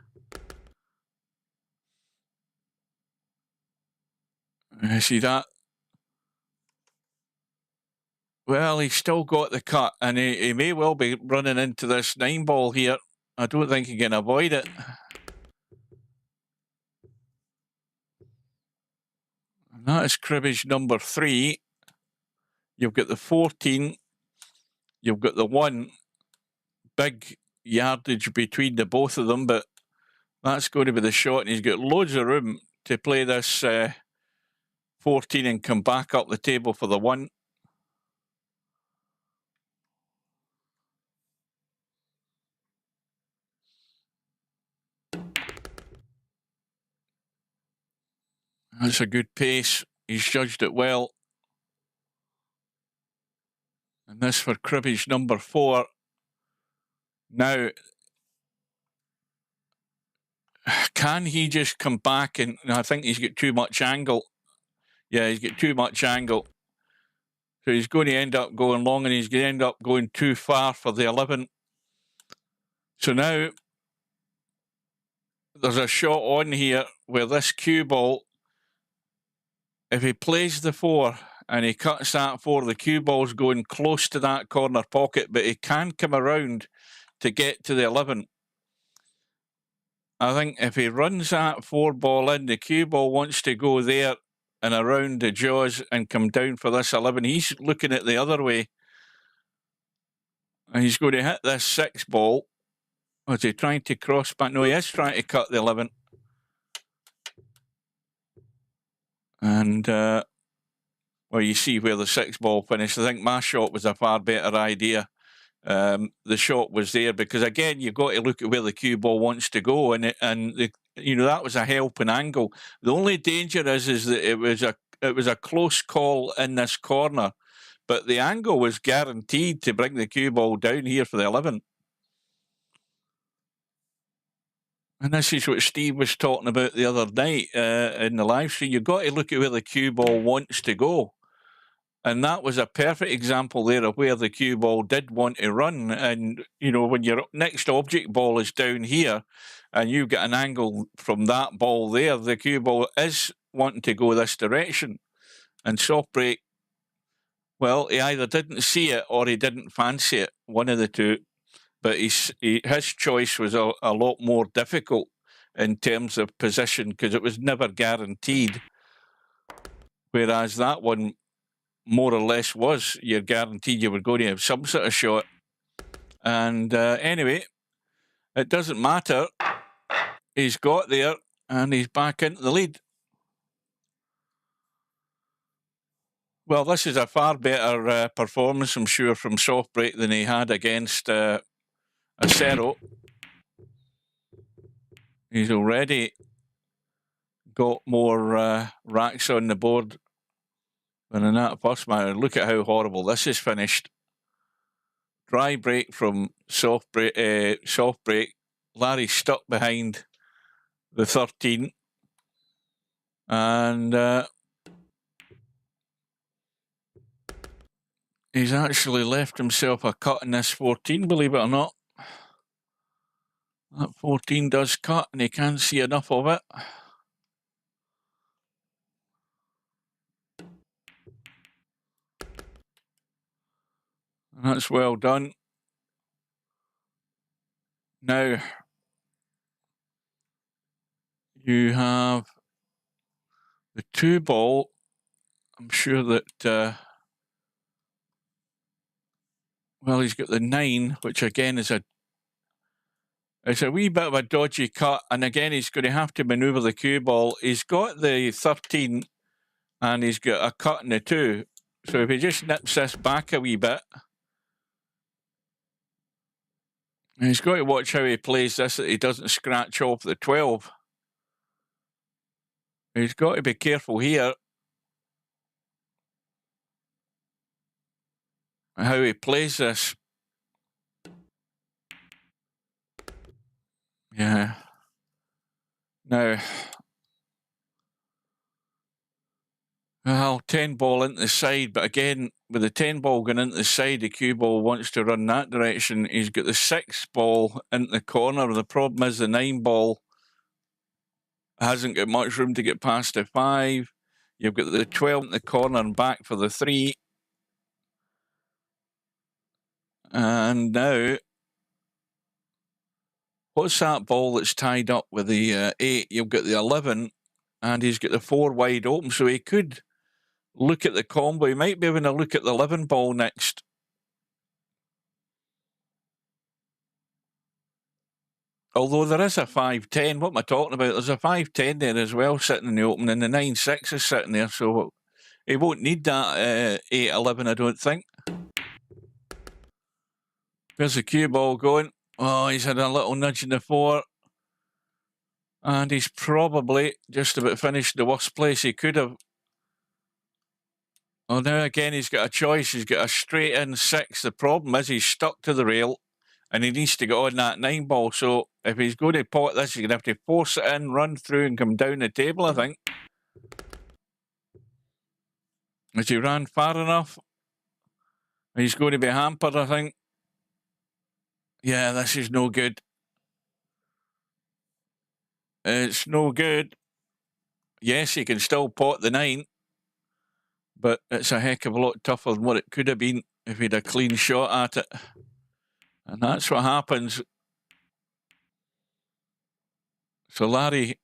See that? Well, he's still got the cut, and he may well be running into this 9 ball here. I don't think he can avoid it. And that is cribbage number 3. You've got the 14. You've got the 1. Big yardage between the both of them, but that's going to be the shot, and he's got loads of room to play this 14 and come back up the table for the 1. That's a good pace. He's judged it well. And this for cribbage number 4. Now, can he just come back? And I think he's got too much angle. Yeah, he's got too much angle. So he's going to end up going long, and he's going to end up going too far for the 11. So now there's a shot on here where this cue ball, if he plays the 4 and he cuts that 4, the cue ball's going close to that corner pocket, but he can come around to get to the 11. I think if he runs that 4 ball in, the cue ball wants to go there and around the jaws and come down for this 11. He's looking at the other way. And he's going to hit this 6 ball. Is he trying to cross back? No, he is trying to cut the 11. And, well, you see where the 6 ball finished. I think my shot was a far better idea. The shot was there because, again, you've got to look at where the cue ball wants to go. And that was a helping angle. The only danger is that it was a close call in this corner. But the angle was guaranteed to bring the cue ball down here for the 11. And this is what Steve was talking about the other night in the live stream. You've got to look at where the cue ball wants to go. And that was a perfect example there of where the cue ball did want to run. And, you know, when your next object ball is down here and you get an angle from that ball there, the cue ball is wanting to go this direction. And Softbreak, well, he either didn't see it or he didn't fancy it, one of the two. But his choice was a lot more difficult in terms of position because it was never guaranteed. Whereas that one more or less was, you're guaranteed you were going to have some sort of shot. And anyway, it doesn't matter. He's got there and he's back into the lead. Well, this is a far better performance, I'm sure, from Softbreak than he had against Acero. He's already got more racks on the board than in that first match. Look at how horrible this is finished. Dry break from Softbreak. Larry stuck behind the 13. And he's actually left himself a cut in this 14, believe it or not. That 14 does cut and he can't see enough of it. And that's well done. Now, you have the 2 ball. I'm sure that, well, he's got the 9, which again is it's a wee bit of a dodgy cut. And again, he's going to have to manoeuvre the cue ball. He's got the 13 and he's got a cut in the 2. So if he just nips this back a wee bit, he's got to watch how he plays this, that he doesn't scratch off the 12. He's got to be careful here how he plays this. Yeah. Now, well, 10 ball into the side, but again, with the 10 ball going into the side, the cue ball wants to run that direction. He's got the 6 ball into the corner. The problem is the 9 ball hasn't got much room to get past the 5. You've got the 12 in the corner and back for the 3. And now, what's that ball that's tied up with the 8? You've got the 11, and he's got the 4 wide open, so he could look at the combo. He might be able to look at the 11 ball next. Although there is a 5-10. What am I talking about? There's a 5-10 there as well sitting in the open, and the 9-6 is sitting there, so he won't need that 8-11, I don't think. There's the cue ball going. Oh, he's had a little nudge in the 4. And he's probably just about finished the worst place he could have. Well, now again, he's got a choice. He's got a straight in 6. The problem is he's stuck to the rail and he needs to get on that 9 ball. So if he's going to pot this, he's going to have to force it in, run through and come down the table, I think. As he ran far enough, he's going to be hampered, I think. Yeah, this is no good. It's no good. Yes, he can still pot the 9, but it's a heck of a lot tougher than what it could have been if he'd a clean shot at it. And that's what happens. So Larry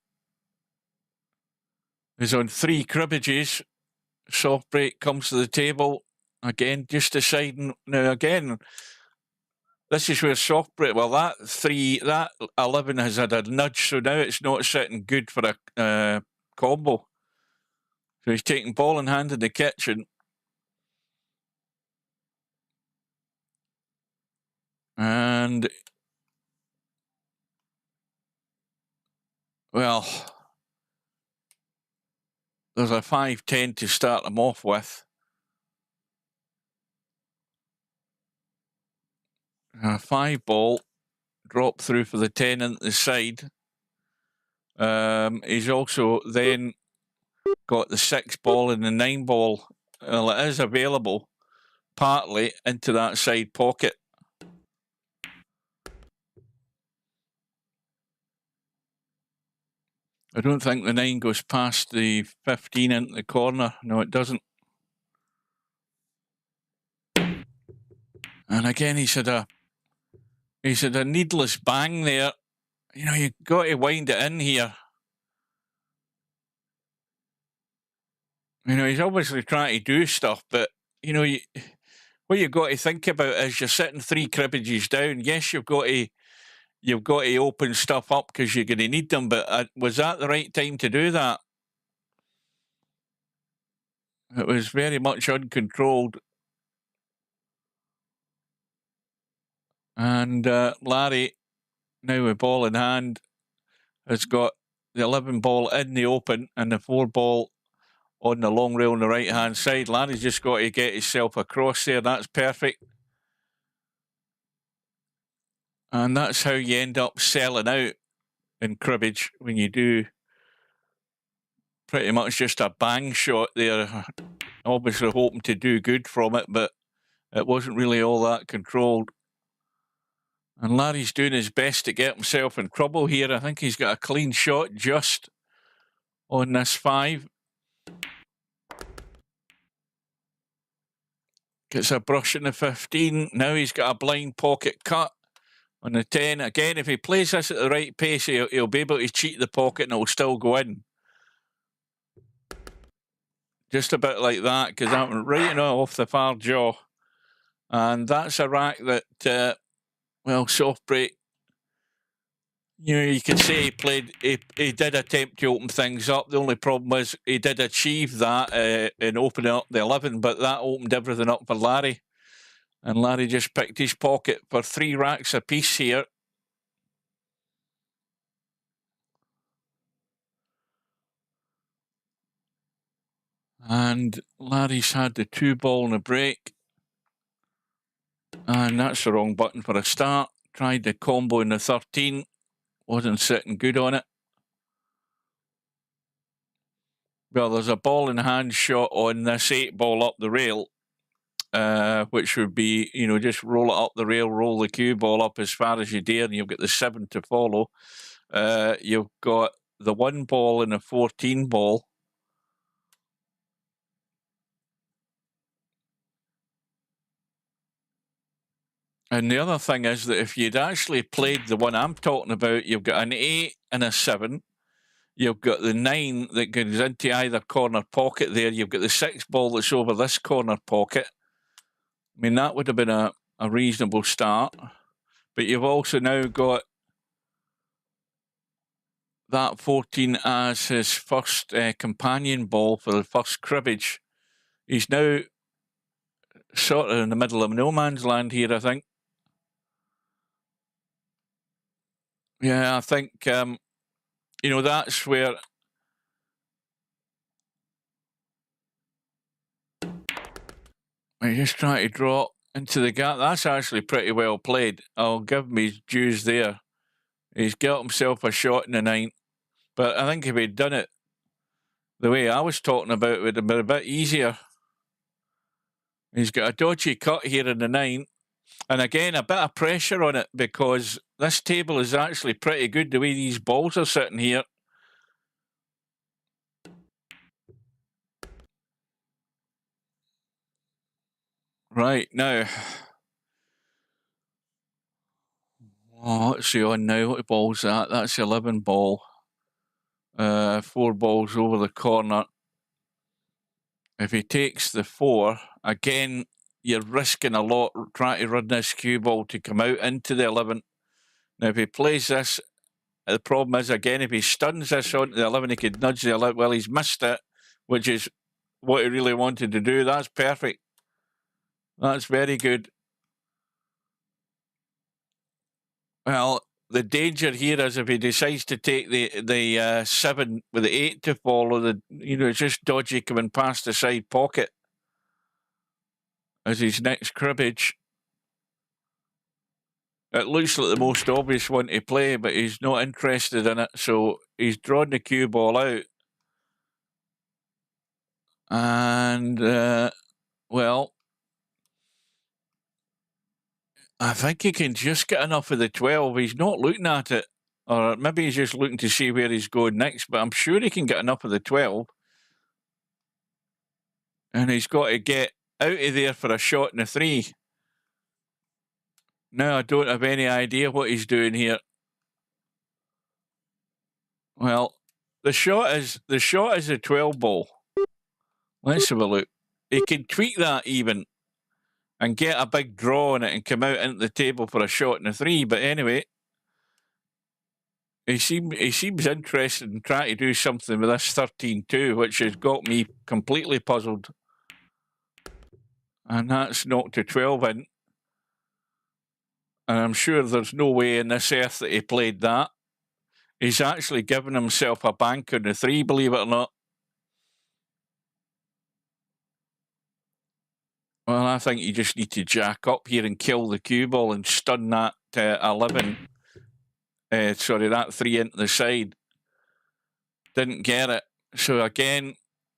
is on 3 cribbages. Softbreak comes to the table. Again, just deciding. Now, again, this is where Softbreak, well, that 11 has had a nudge, so now it's not sitting good for a combo. So he's taking ball in hand in the kitchen. And, well, there's a 5-10 to start him off with. A 5 ball, drop through for the 10 into the side. He's also then got the 6 ball and the 9 ball Well, it is available partly into that side pocket. I don't think the 9 goes past the 15 into the corner. No, it doesn't. And again, he's had a needless bang there. You know, you've got to wind it in here. You know, he's obviously trying to do stuff, but, you know, what you've got to think about is you're sitting 3 cribbages down. Yes, you've got to open stuff up because you're going to need them, but was that the right time to do that? It was very much uncontrolled. And Larry, now with ball in hand, has got the 11 ball in the open and the 4 ball on the long rail on the right-hand side. Larry's just got to get himself across there. That's perfect. And that's how you end up selling out in cribbage, when you do pretty much just a bang shot there. Obviously hoping to do good from it, but it wasn't really all that controlled. And Larry's doing his best to get himself in trouble here. I think he's got a clean shot just on this 5. Gets a brush in the 15. Now he's got a blind pocket cut on the 10. Again, if he plays this at the right pace, he'll be able to cheat the pocket and it'll still go in. Just a bit like that, because that went right off the far jaw. And that's a rack that, well, Softbreak, you know, you could say he did attempt to open things up. The only problem was he did achieve that in opening up the 11, but that opened everything up for Larry. And Larry just picked his pocket for 3 racks apiece here. And Larry's had the 2 ball in a break. And that's the wrong button for a start. Tried the combo in the 13. Wasn't sitting good on it. Well, there's a ball in hand shot on this 8 ball up the rail, which would be, you know, just roll it up the rail, roll the cue ball up as far as you dare, and you've got the 7 to follow. You've got the 1 ball and a 14 ball. And the other thing is that if you'd actually played the one I'm talking about, you've got an 8 and a 7. You've got the 9 that goes into either corner pocket there. You've got the 6 ball that's over this corner pocket. I mean, that would have been a reasonable start. But you've also now got that 14 as his first companion ball for the first cribbage. He's now sort of in the middle of no man's land here, I think. Yeah, I think, you know, that's where I just try to draw into the gap. That's actually pretty well played. I'll give him his dues there. He's got himself a shot in the 9. But I think if he'd done it the way I was talking about, it would have been a bit easier. He's got a dodgy cut here in the 9. And again, a bit of pressure on it because this table is actually pretty good the way these balls are sitting here. Right, now. Oh, what's he on now? What ball's that? That's the 11 ball. 4 balls over the corner. If he takes the 4, again, you're risking a lot trying to run this cue ball to come out into the 11. Now, if he plays this, the problem is, again, if he stuns this onto the 11, he could nudge the 11. Well, he's missed it, which is what he really wanted to do. That's perfect. That's very good. Well, the danger here is if he decides to take the 7 with the 8 to follow, it's just dodgy coming past the side pocket as his next cribbage. It looks like the most obvious one to play, but he's not interested in it, so he's drawn the cue ball out. And, well, I think he can just get enough of the 12. He's not looking at it. Or maybe he's just looking to see where he's going next. But I'm sure he can get enough of the 12. And he's got to get out of there for a shot in the 3. Now I don't have any idea what he's doing here. Well, the shot is a 12 ball. Let's have a look. He can tweak that even and get a big draw on it and come out into the table for a shot in the 3. But anyway, he seems interested in trying to do something with this 13-2, which has got me completely puzzled. And that's knocked to 12 in. And I'm sure there's no way in this earth that he played that. He's actually given himself a bank on the 3, believe it or not. Well, I think you just need to jack up here and kill the cue ball and stun that 11. That 3 into the side. Didn't get it. So again,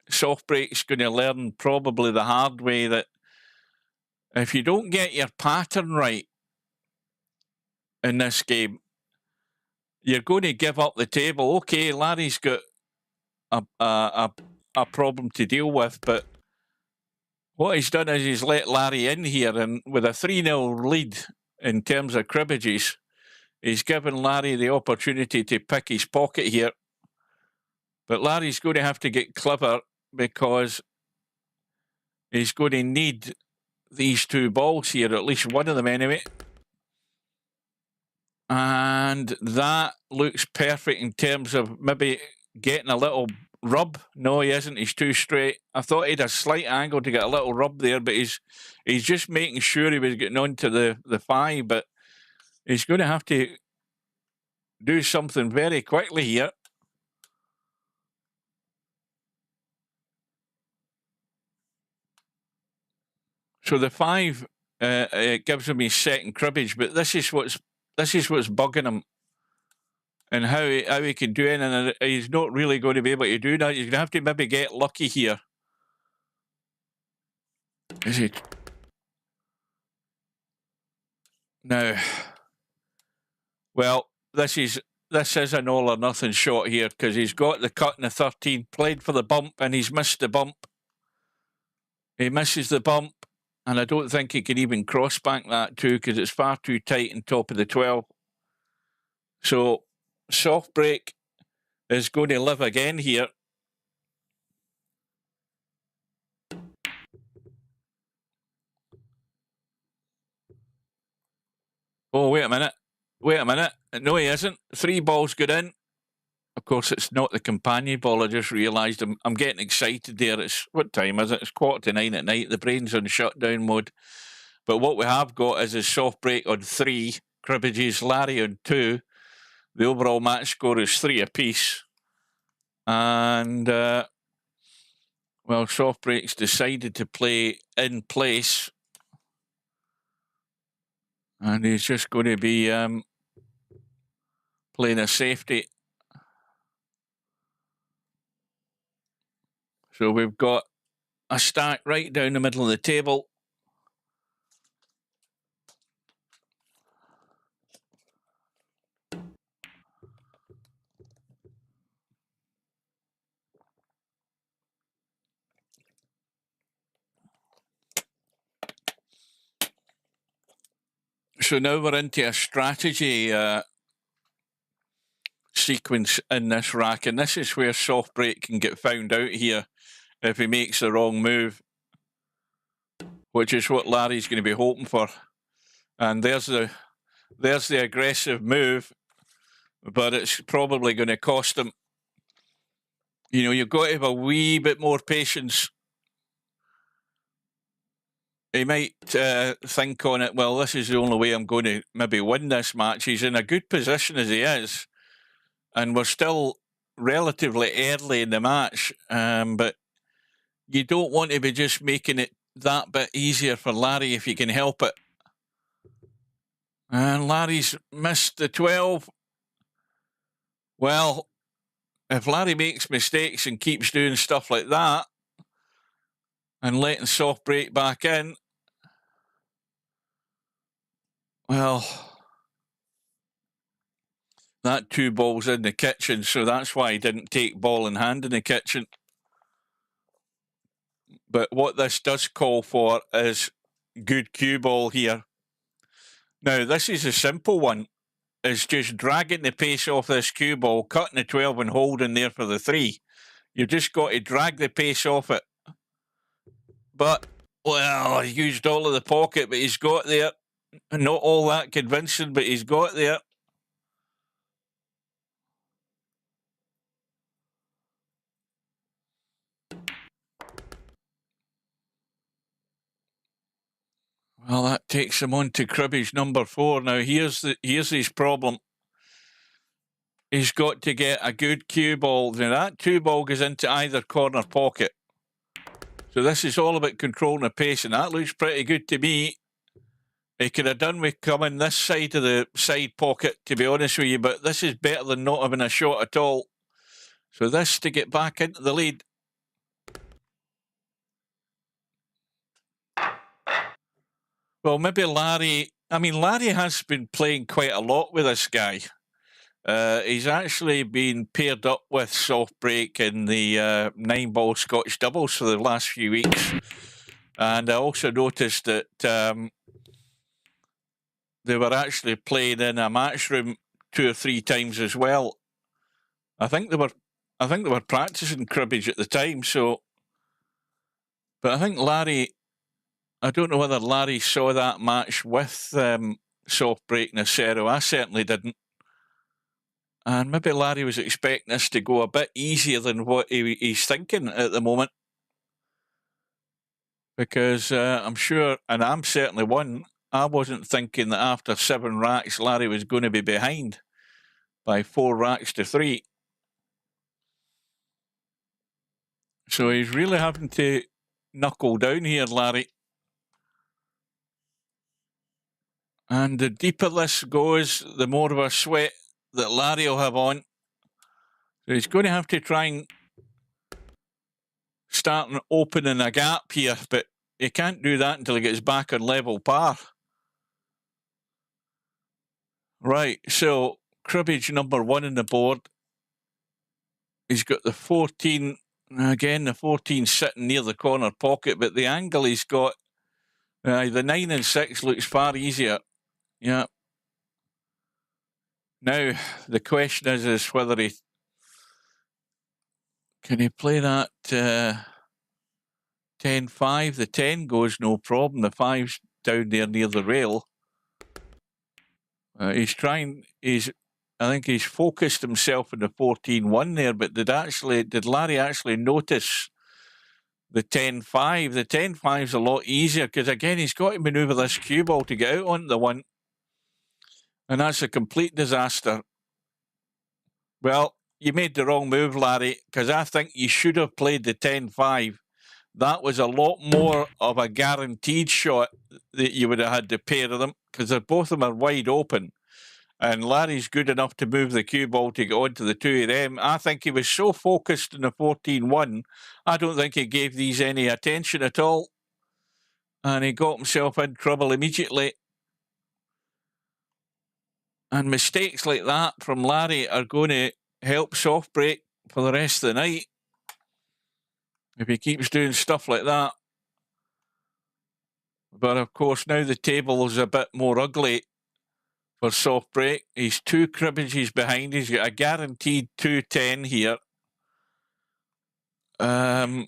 Softbreak's going to learn probably the hard way that if you don't get your pattern right in this game, you're going to give up the table. Okay, Larry's got a problem to deal with, but what he's done is he's let Larry in here, and with a 3-0 lead in terms of cribbages, he's given Larry the opportunity to pick his pocket here. But Larry's going to have to get clever because he's going to need these 2 balls here, at least one of them anyway. And that looks perfect in terms of maybe getting a little rub. No, he isn't. He's too straight. I thought he had a slight angle to get a little rub there, but he's just making sure he was getting on to the 5. But he's going to have to do something very quickly here. So the 5 it gives him his second cribbage, but this is what's bugging him, and how he can do it, and he's not really going to be able to do that. He's going to have to maybe get lucky here. Is he? Now, well, this is an all or nothing shot here because he's got the cut in the 13, played for the bump, and he's missed the bump. He misses the bump, and I don't think he can even cross bank that too because it's far too tight on top of the 12. So Softbreak is going to live again here. Oh, wait a minute. No, he isn't. 3 balls good in. Of course, it's not the companion ball. I just realised I'm getting excited there. It's, what time is it? It's 8:45 at night. The brain's on shutdown mode. But what we have got is a Softbreak on 3, Cribbage's Larry on 2. The overall match score is 3 apiece. And, well, Softbreak's decided to play in place. And he's just going to be playing a safety. So we've got a stack right down the middle of the table. So now we're into a strategy sequence in this rack, and this is where Softbreak can get found out here if he makes the wrong move, which is what Larry's going to be hoping for. And there's the aggressive move, but it's probably going to cost him. You know, you've got to have a wee bit more patience. He might think on it, well, this is the only way I'm going to maybe win this match. He's in a good position as he is, and we're still relatively early in the match, but you don't want to be just making it that bit easier for Larry if you can help it. And Larry's missed the 12. Well, if Larry makes mistakes and keeps doing stuff like that, and letting Softbreak back in. Well, that 2 balls in the kitchen, so that's why he didn't take ball in hand in the kitchen. But what this does call for is good cue ball here. Now, this is a simple one. It's just dragging the pace off this cue ball, cutting the 12 and holding there for the 3. You've just got to drag the pace off it. But, well, he used all of the pocket, but he's got there. Not all that convincing, but he's got there. Well, that takes him on to cribbage number 4. Now, here's his problem. He's got to get a good cue ball. Now, that 2 ball goes into either corner pocket. So this is all about controlling the pace, and that looks pretty good to me. He could have done with coming this side of the side pocket, to be honest with you, but this is better than not having a shot at all. So this to get back into the lead. Well, maybe Larry... I mean, Larry has been playing quite a lot with this guy. He's actually been paired up with Softbreak in the 9-ball Scotch doubles for the last few weeks. And I also noticed that they were actually playing in a match room 2 or 3 times as well. I think they were practicing cribbage at the time, so... But I think Larry... I don't know whether Larry saw that match with Softbreak Nacero. I certainly didn't. And maybe Larry was expecting us to go a bit easier than what he's thinking at the moment. Because I'm sure, and I'm certainly one, I wasn't thinking that after 7 racks, Larry was going to be behind by 4 racks to 3. So he's really having to knuckle down here, Larry. And the deeper this goes, the more of a sweat that Larry will have on. So he's going to have to try and start opening a gap here, but he can't do that until he gets back on level par. Right, so cribbage number 1 on the board. He's got the 14, again, the 14 sitting near the corner pocket, but the angle he's got, the 9 and 6 looks far easier. Yeah. Now, the question is whether he... Can he play that 10-5? The 10 goes no problem. The 5's down there near the rail. He's trying... I think he's focused himself on the 14-1 there, but did Larry actually notice the 10-5? The 10-5's a lot easier, because again, he's got to manoeuvre this cue ball to get out on the 1. And that's a complete disaster. Well, you made the wrong move, Larry, because I think you should have played the 10-5. That was a lot more of a guaranteed shot that you would have had to pair of them, because both of them are wide open. And Larry's good enough to move the cue ball to get onto the 2 of them. I think he was so focused on the 14-1, I don't think he gave these any attention at all. And he got himself in trouble immediately. And mistakes like that from Larry are going to help Softbreak for the rest of the night if he keeps doing stuff like that. But of course, now the table is a bit more ugly for Softbreak. He's 2 cribbages behind. He's got a guaranteed 2-10 here. And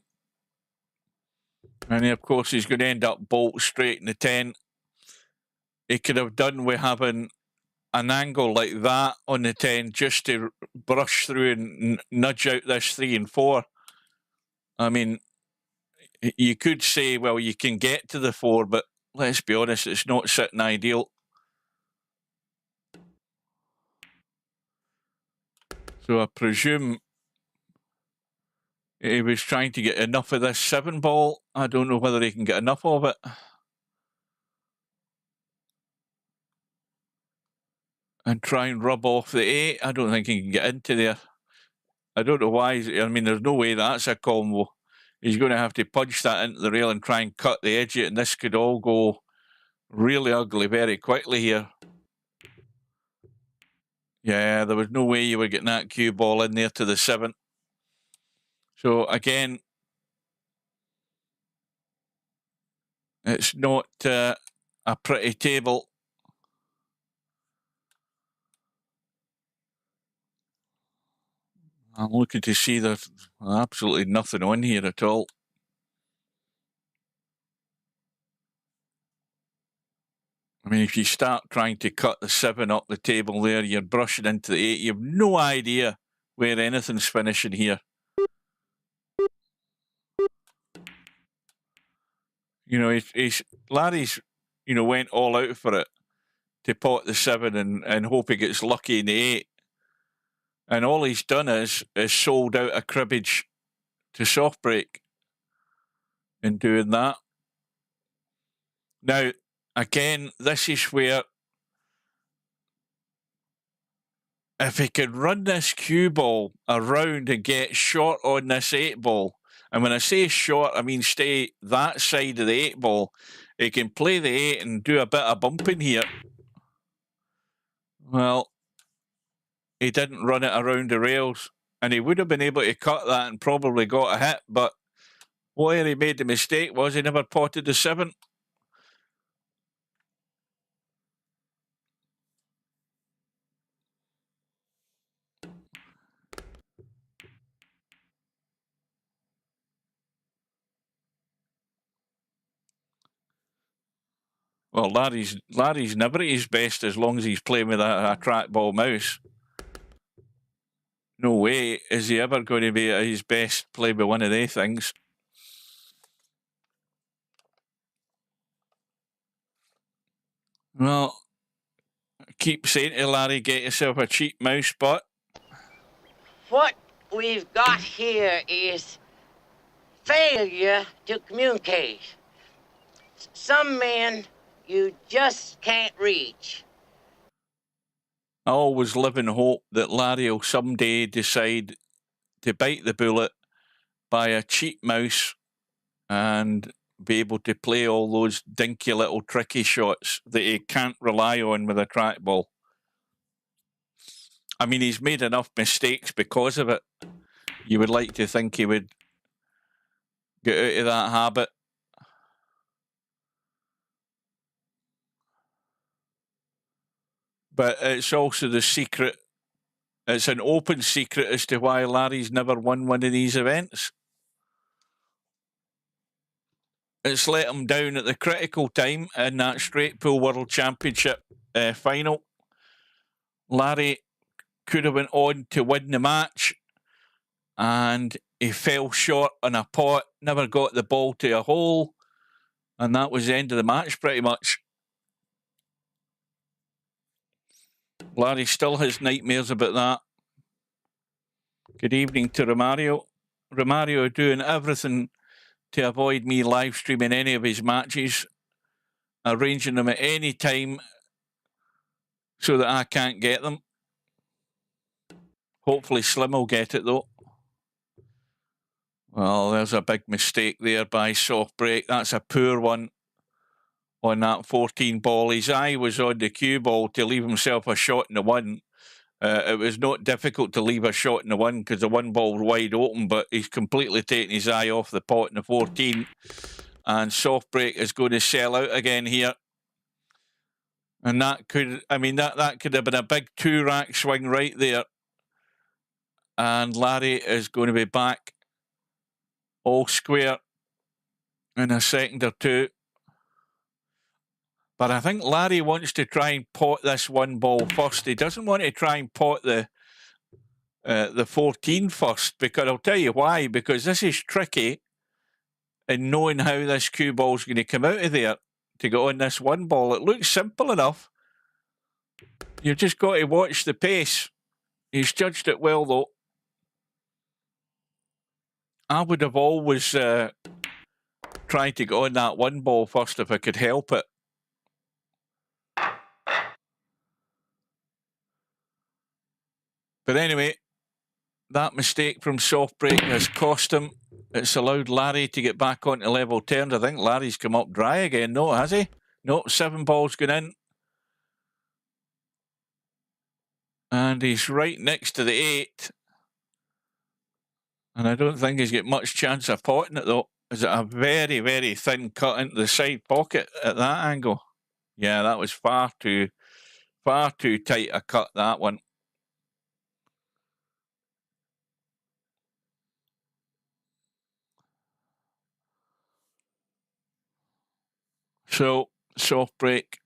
of course, he's going to end up bolt straight in the 10. He could have done with having an angle like that on the 10 just to brush through and nudge out this 3 and 4. I mean, you could say, well, you can get to the 4, but let's be honest, it's not sitting ideal. So I presume he was trying to get enough of this 7 ball. I don't know whether he can get enough of it. And try and rub off the 8. I don't think he can get into there. I don't know why. I mean, there's no way that's a combo. he's going to have to punch that into the rail and try and cut the edge of it, and this could all go really ugly very quickly here. Yeah, there was no way you were getting that cue ball in there to the 7. So again, it's not a pretty table. I'm looking to see there's absolutely nothing on here at all. I mean, if you start trying to cut the 7 up the table there, you're brushing into the 8. You have no idea where anything's finishing here. You know, Larry's, you know, went all out for it to pot the 7 and hope he gets lucky in the 8. And all he's done is sold out a cribbage to Softbreak in doing that. Now, again, this is where if he could run this cue ball around and get short on this 8 ball, and when I say short, I mean stay that side of the 8 ball, he can play the 8 and do a bit of bumping here. Well, he didn't run it around the rails, and he would have been able to cut that and probably got a hit, but where he made the mistake was he never potted the 7. Well, Larry's never at his best as long as he's playing with a trackball mouse. No way is he ever going to be at his best playing with one of these things. Well, I keep saying to Larry, get yourself a cheap mouse, but what we've got here is failure to communicate. Some men you just can't reach. I always live in hope that Larry will someday decide to bite the bullet, buy a cheap mouse, and be able to play all those dinky little tricky shots that he can't rely on with a trackball. I mean, he's made enough mistakes because of it. You would like to think he would get out of that habit. But it's also the secret. It's an open secret as to why Larry's never won one of these events. It's let him down at the critical time in that Straight Pool World Championship final. Larry could have went on to win the match, and he fell short on a pot, never got the ball to a hole, and that was the end of the match pretty much. Larry still has nightmares about that. Good evening to Romario. Romario doing everything to avoid me live streaming any of his matches, arranging them at any time so that I can't get them. Hopefully Slim will get it though. Well, there's a big mistake there by Softbreak. That's a poor one on that 14 ball. His eye was on the cue ball to leave himself a shot in the 1. It was not difficult to leave a shot in the 1 because the 1 ball was wide open, but he's completely taken his eye off the pot in the 14. And Softbreak is going to sell out again here. And that could, I mean, that could have been a big 2-rack swing right there. And Larry is going to be back all square in a second or two. But I think Larry wants to try and pot this 1 ball first. He doesn't want to try and pot the 14 first, because I'll tell you why. Because this is tricky in knowing how this cue ball's going to come out of there to go on this 1 ball. It looks simple enough. You've just got to watch the pace. He's judged it well, though. I would have always tried to go on that 1 ball first if I could help it. But anyway, that mistake from Softbreak has cost him it's allowed Larry to get back onto level terms. I think Larry's come up dry again. No, has he? No, 7 balls going in. And he's right next to the 8. And I don't think he's got much chance of potting it, though. Is it a very, very thin cut into the side pocket at that angle? Yeah, that was far too tight a cut, that one. So, Softbreak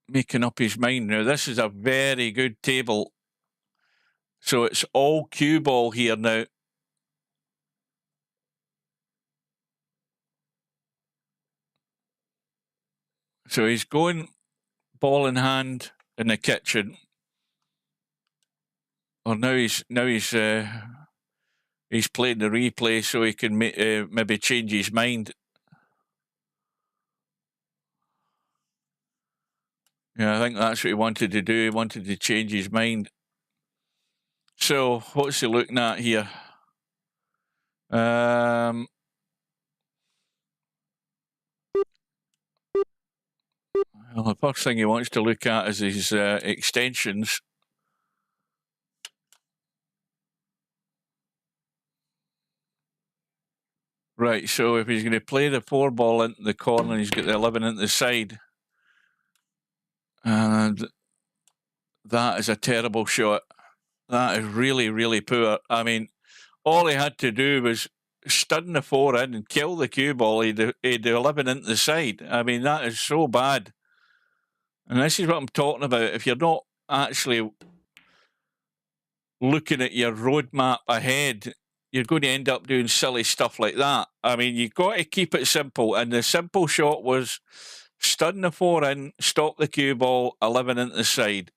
making up his mind now. This is a very good table. So it's all cue ball here now. So he's going ball in hand in the kitchen. Or now he's playing the replay so he can maybe change his mind. Yeah, I think that's what he wanted to do. He wanted to change his mind. So what's he looking at here? Well, the first thing he wants to look at is his extensions. Right, so if he's going to play the 4 ball into the corner, he's got the 11 into the side. And that is a terrible shot. That is really, really poor. I mean, all he had to do was stun the 4 in and kill the cue ball. He'd 11 into the side. I mean, that is so bad. And this is what I'm talking about. If you're not actually looking at your roadmap ahead, you're going to end up doing silly stuff like that. I mean, you've got to keep it simple. And the simple shot was stun the 4 in, stop the cue ball, 11 into the side.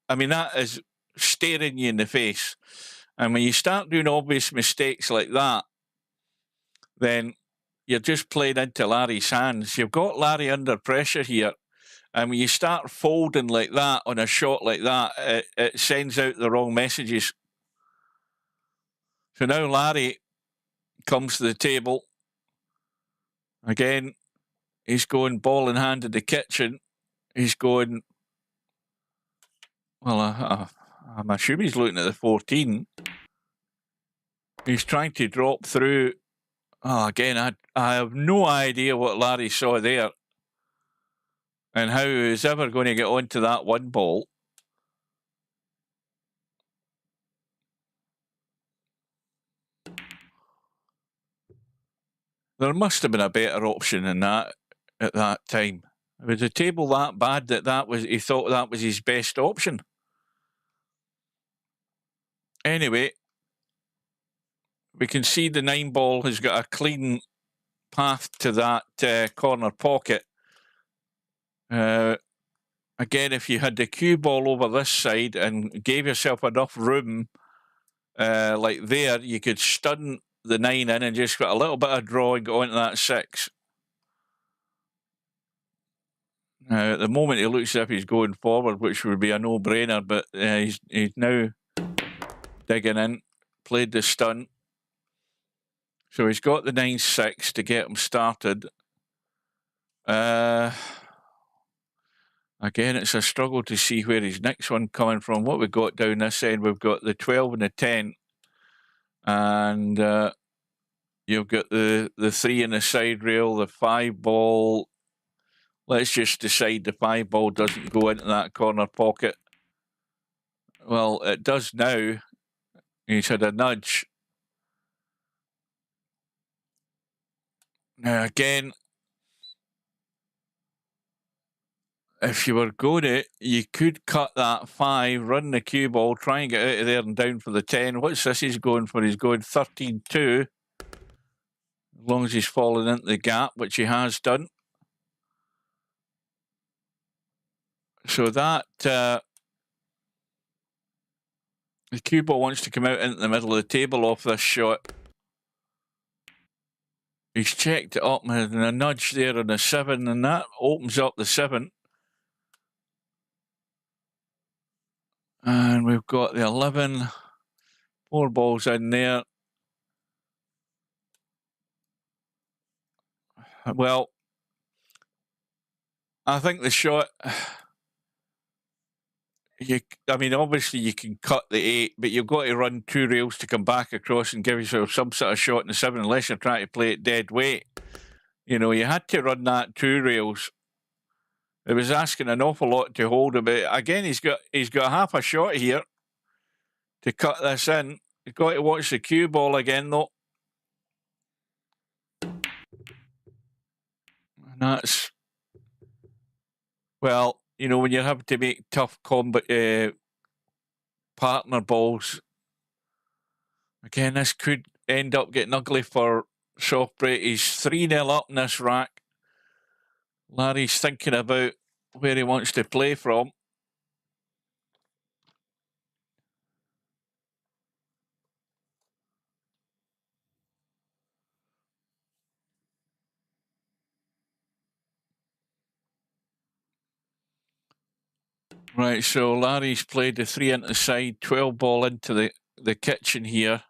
I mean, that is staring you in the face. And when you start doing obvious mistakes like that, then you're just playing into Larry's hands. You've got Larry under pressure here. And when you start folding like that on a shot like that, it sends out the wrong messages. So now Larry comes to the table. Again, he's going ball in hand in the kitchen. He's going, well, I'm assuming he's looking at the 14. He's trying to drop through. Oh, again, I have no idea what Larry saw there and how he was ever going to get onto that 1 ball. There must have been a better option than that at that time. Was the table that bad that he thought that was his best option? Anyway, we can see the 9 ball has got a clean path to that corner pocket. Again, if you had the cue ball over this side and gave yourself enough room like there, you could stun the 9 in and just got a little bit of draw and go into that 6. At the moment, it looks as if he's going forward, which would be a no-brainer, but he's now digging in, played the stun. So he's got the 9-6 to get him started. Again, it's a struggle to see where his next one coming from. What we've got down this end, we've got the 12 and the 10. And you've got the 3 in the side rail, the 5 ball. Let's just decide the 5 ball doesn't go into that corner pocket. Well, it does now. He's had a nudge. Now, again, if you were going to, you could cut that 5, run the cue ball, try and get out of there and down for the 10. What's this he's going for? He's going 13-2. As long as he's fallen into the gap, which he has done. So that the cue ball wants to come out into the middle of the table off this shot. He's checked it up and a nudge there on the 7, and that opens up the 7. And we've got the 11, 4 balls in there. Well, I think the shot... I mean, obviously you can cut the 8, but you've got to run 2 rails to come back across and give yourself some sort of shot in the 7, unless you're trying to play it dead weight. You know, you had to run that 2 rails. It was asking an awful lot to hold him. But again, he's got half a shot here to cut this in. He's got to watch the cue ball again, though. And that's... Well, you know, when you're having to make tough partner balls, again, this could end up getting ugly for Softbreak. He's 3-0 up in this rack. Larry's thinking about where he wants to play from. Right, so Larry's played the 3 into the side, 12 ball into the kitchen here.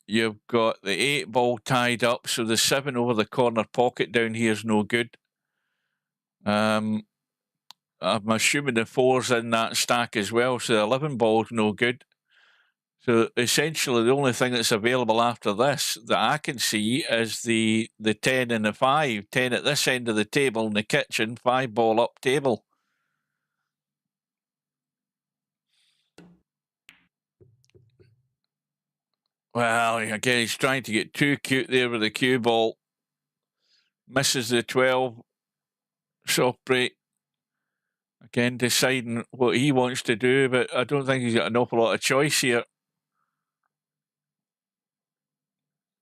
You've got the 8 ball tied up, so the 7 over the corner pocket down here is no good. I'm assuming the 4's in that stack as well, so the 11 ball's no good. So essentially the only thing that's available after this that I can see is the 10 and the 5. 10 at this end of the table in the kitchen, 5 ball up table. Well, again, he's trying to get too cute there with the cue ball. Misses the 12. Softbreak. Again, deciding what he wants to do, but I don't think he's got an awful lot of choice here.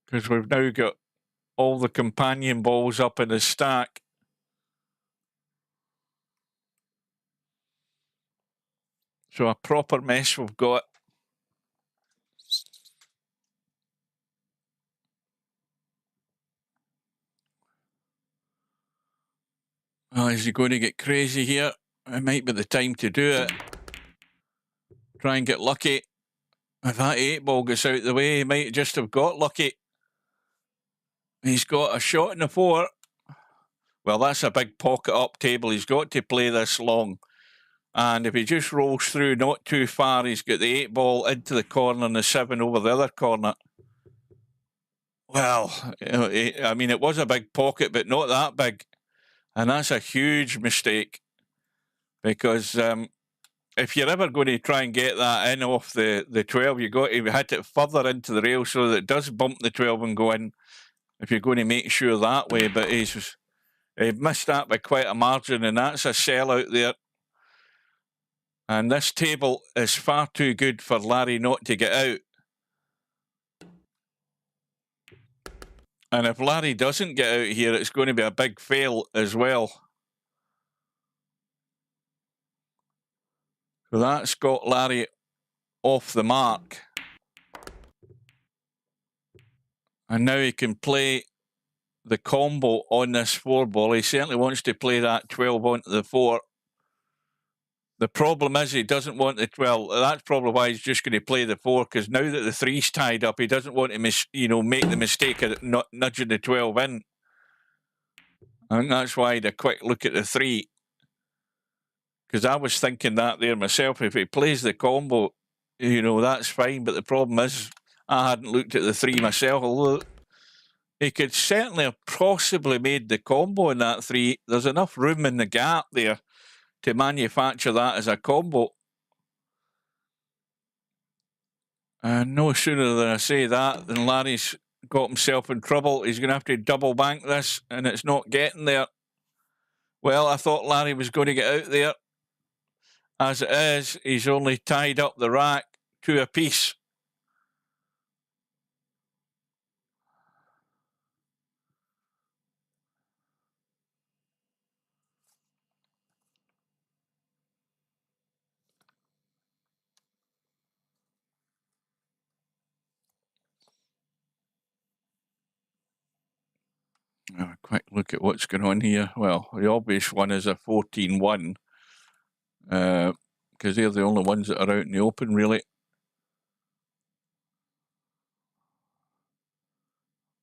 Because we've now got all the companion balls up in the stack. So a proper mess we've got. Oh, is he going to get crazy here? It might be the time to do it. Try and get lucky. If that 8 ball gets out of the way, he might just have got lucky. He's got a shot in the 4. Well, that's a big pocket up table. He's got to play this long. And if he just rolls through not too far, he's got the 8 ball into the corner and the 7 over the other corner. Well, I mean, it was a big pocket, but not that big. And that's a huge mistake. Because if you're ever going to try and get that in off the 12, you've got to hit it further into the rail so that it does bump the 12 and go in, if you're going to make sure that way. But he missed that by quite a margin, and that's a sellout there. And this table is far too good for Larry not to get out. And if Larry doesn't get out here, it's going to be a big fail as well. So that's got Larry off the mark. And now he can play the combo on this 4 ball. He certainly wants to play that 12 onto the 4. The problem is he doesn't want the 12. That's probably why he's just going to play the 4, because now that the 3's tied up, he doesn't want to make the mistake of not nudging the 12 in. I think that's why he had a quick look at the 3. Because I was thinking that there myself. If he plays the combo, that's fine. But the problem is I hadn't looked at the 3 myself, although he could certainly have possibly made the combo in that 3. There's enough room in the gap there to manufacture that as a combo. And no sooner than I say that than Larry's got himself in trouble. He's going to have to double bank this, and it's not getting there. Well, I thought Larry was going to get out there. As it is, he's only tied up the rack 2 apiece. Have a quick look at what's going on here. Well, the obvious one is a 14-1, because they're the only ones that are out in the open, really.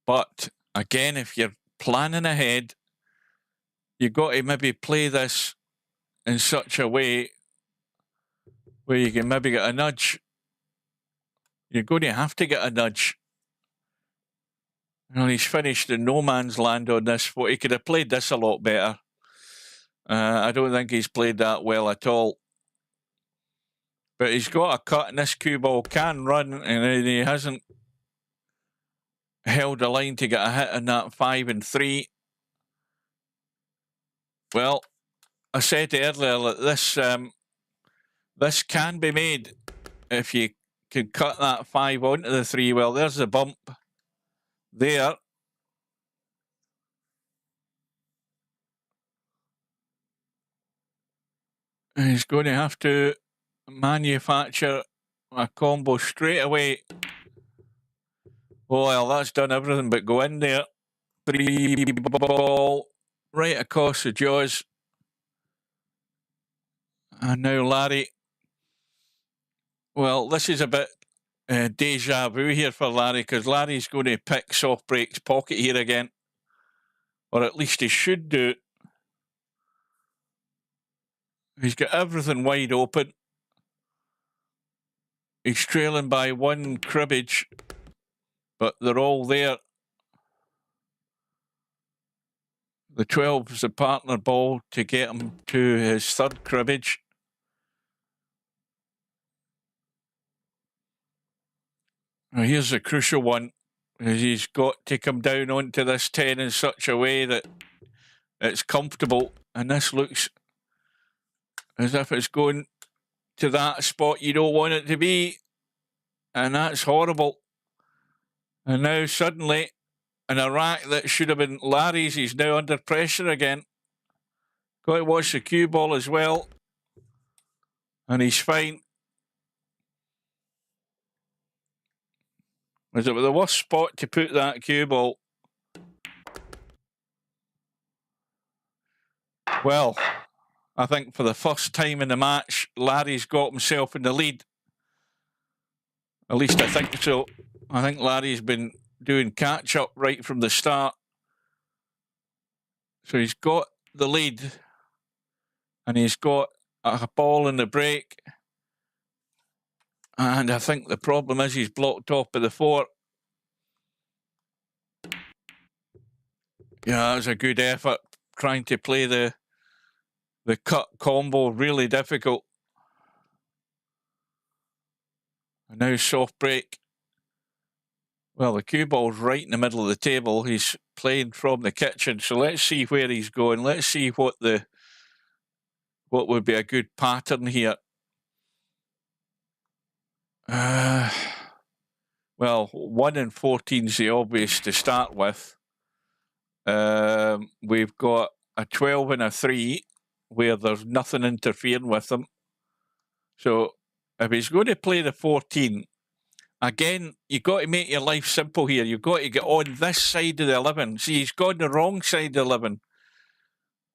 But Again, if you're planning ahead, you've got to maybe play this in such a way where you can maybe get a nudge. You're going to have to get a nudge. Well, he's finished in no man's land on this. He could have played this a lot better. I don't think he's played that well at all. But he's got a cut, and this cue ball can run, and he hasn't held a line to get a hit in that 5 and 3. Well, I said earlier that this can be made if you can cut that 5 onto the 3. Well, there's the bump there. He's going to have to manufacture a combo straight away. Well, that's done everything but go in there. 3 ball right across the jaws. And now Larry. Well, this is a bit deja vu here for Larry, because Larry's going to pick Softbreak's pocket here again. Or at least he should do. He's got everything wide open. He's trailing by 1 cribbage, but they're all there. The 12 is the partner ball to get him to his 3rd cribbage. Now here's the crucial one. He's got to come down onto this 10 in such a way that it's comfortable. And this looks as if it's going to that spot you don't want it to be. And that's horrible. And now suddenly, in a rack that should have been Larry's, he's now under pressure again. Got to watch the cue ball as well. And he's fine. Was it the worst spot to put that cue ball? Well, I think for the first time in the match, Larry's got himself in the lead. At least I think so. I think Larry's been doing catch-up right from the start. So he's got the lead. And he's got a ball in the break. And I think the problem is he's blocked off by the 4. Yeah, that was a good effort. Trying to play the cut combo, really difficult. And now Softbreak. Well, the cue ball's right in the middle of the table. He's playing from the kitchen. So let's see where he's going. Let's see what would be a good pattern here. Well, 1 and 14 is the obvious to start with. We've got a 12 and a 3 where there's nothing interfering with them. So if he's going to play the 14, again, you've got to make your life simple here. You've got to get on this side of the 11. See, he's gone the wrong side of the 11.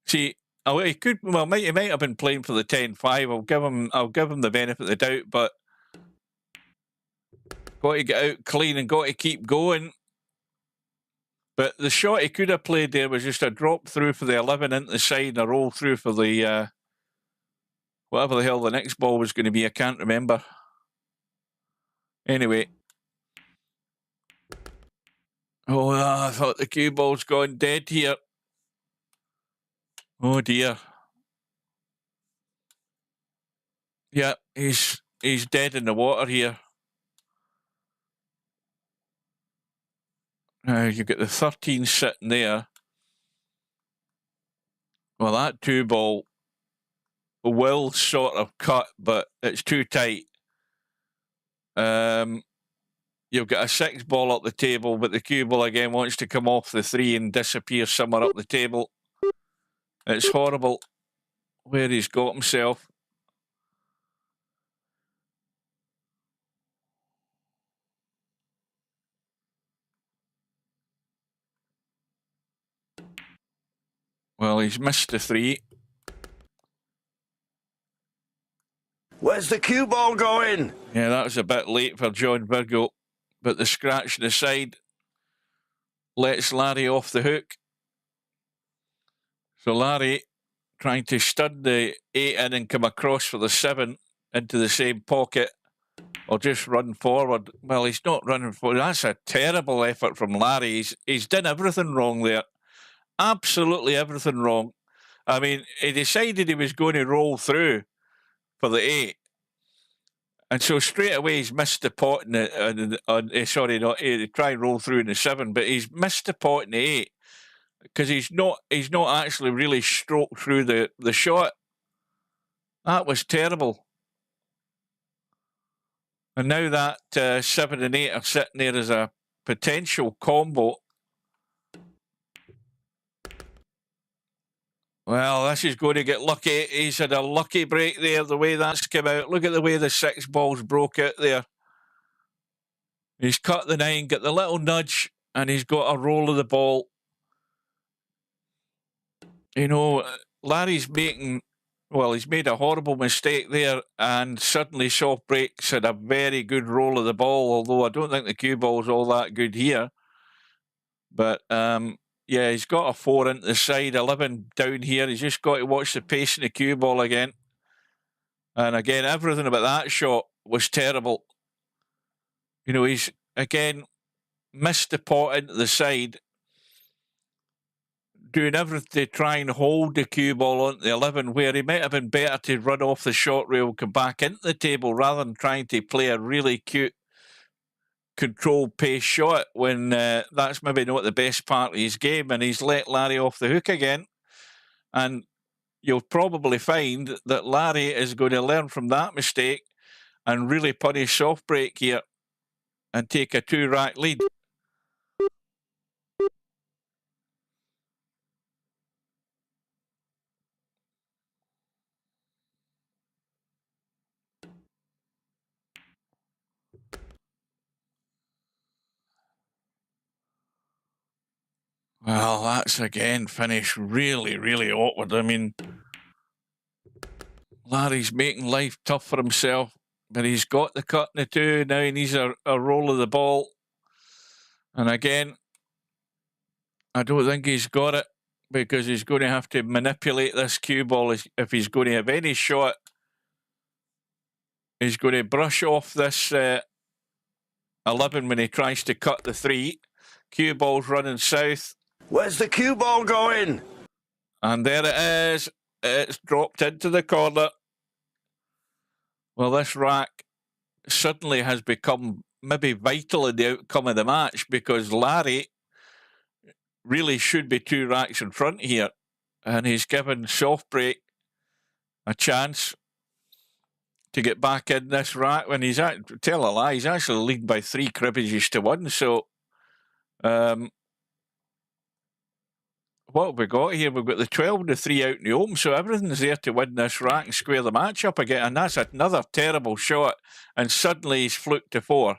See, he could, well, he might have been playing for the 10-5. I'll give him the benefit of the doubt, but got to get out clean and got to keep going. But the shot he could have played there was just a drop through for the 11 into the side and a roll through for the whatever the hell the next ball was going to be. I can't remember. Anyway. Oh, I thought the cue ball's gone dead here. Oh dear. Yeah, he's dead in the water here. Now you've got the 13 sitting there. Well, that 2 ball will sort of cut, but it's too tight. You've got a 6 ball up the table, but the cue ball again wants to come off the 3 and disappear somewhere up the table. It's horrible where he's got himself. Well, he's missed the 3. Where's the cue ball going? Yeah, that was a bit late for John Virgo, but the scratch to the side lets Larry off the hook. So Larry trying to stud the 8 in and come across for the 7 into the same pocket, or just run forward. Well, he's not running forward. That's a terrible effort from Larry. He's done everything wrong there. Absolutely everything wrong. I mean, he decided he was going to roll through for the 8. And so straight away he's missed the pot sorry, not 8, try and roll through in the 7, but he's missed the pot in the 8 because he's not actually really stroked through the shot. That was terrible. And now that 7 and 8 are sitting there as a potential combo. Well, this is going to get lucky. He's had a lucky break there, the way that's come out. Look at the way the 6 balls broke out there. He's cut the 9, got the little nudge, and he's got a roll of the ball. You know, Larry's making... Well, he's made a horrible mistake there, and suddenly Softbreak's had a very good roll of the ball, although I don't think the cue ball's all that good here. But, yeah, he's got a 4 into the side, 11 down here. He's just got to watch the pace in the cue ball again. And again, everything about that shot was terrible. You know, he's, again, missed the pot into the side, doing everything to try and hold the cue ball onto the 11, where he might have been better to run off the short rail, come back into the table, rather than trying to play a really cute, controlled pace shot when that's maybe not the best part of his game, and he's let Larry off the hook again. And you'll probably find that Larry is going to learn from that mistake and really punish Softbreak here and take a 2-rack lead. Well, that's again finished really, really awkward. I mean, Larry's making life tough for himself, but he's got the cut in the 2. Now he needs a roll of the ball. And again, I don't think he's got it, because he's going to have to manipulate this cue ball if he's going to have any shot. He's going to brush off this 11 when he tries to cut the 3. Cue ball's running south. Where's the cue ball going? And there it is. It's dropped into the corner. Well, this rack suddenly has become maybe vital in the outcome of the match, because Larry really should be 2 racks in front here. And he's given Softbreak a chance to get back in this rack when he's tell a lie, he's actually leading by 3 cribbages to 1. So, what have we got here? We've got the 12 and the 3 out in the open, so everything's there to win this rack and square the match up again. And that's another terrible shot. And suddenly he's fluked to 4.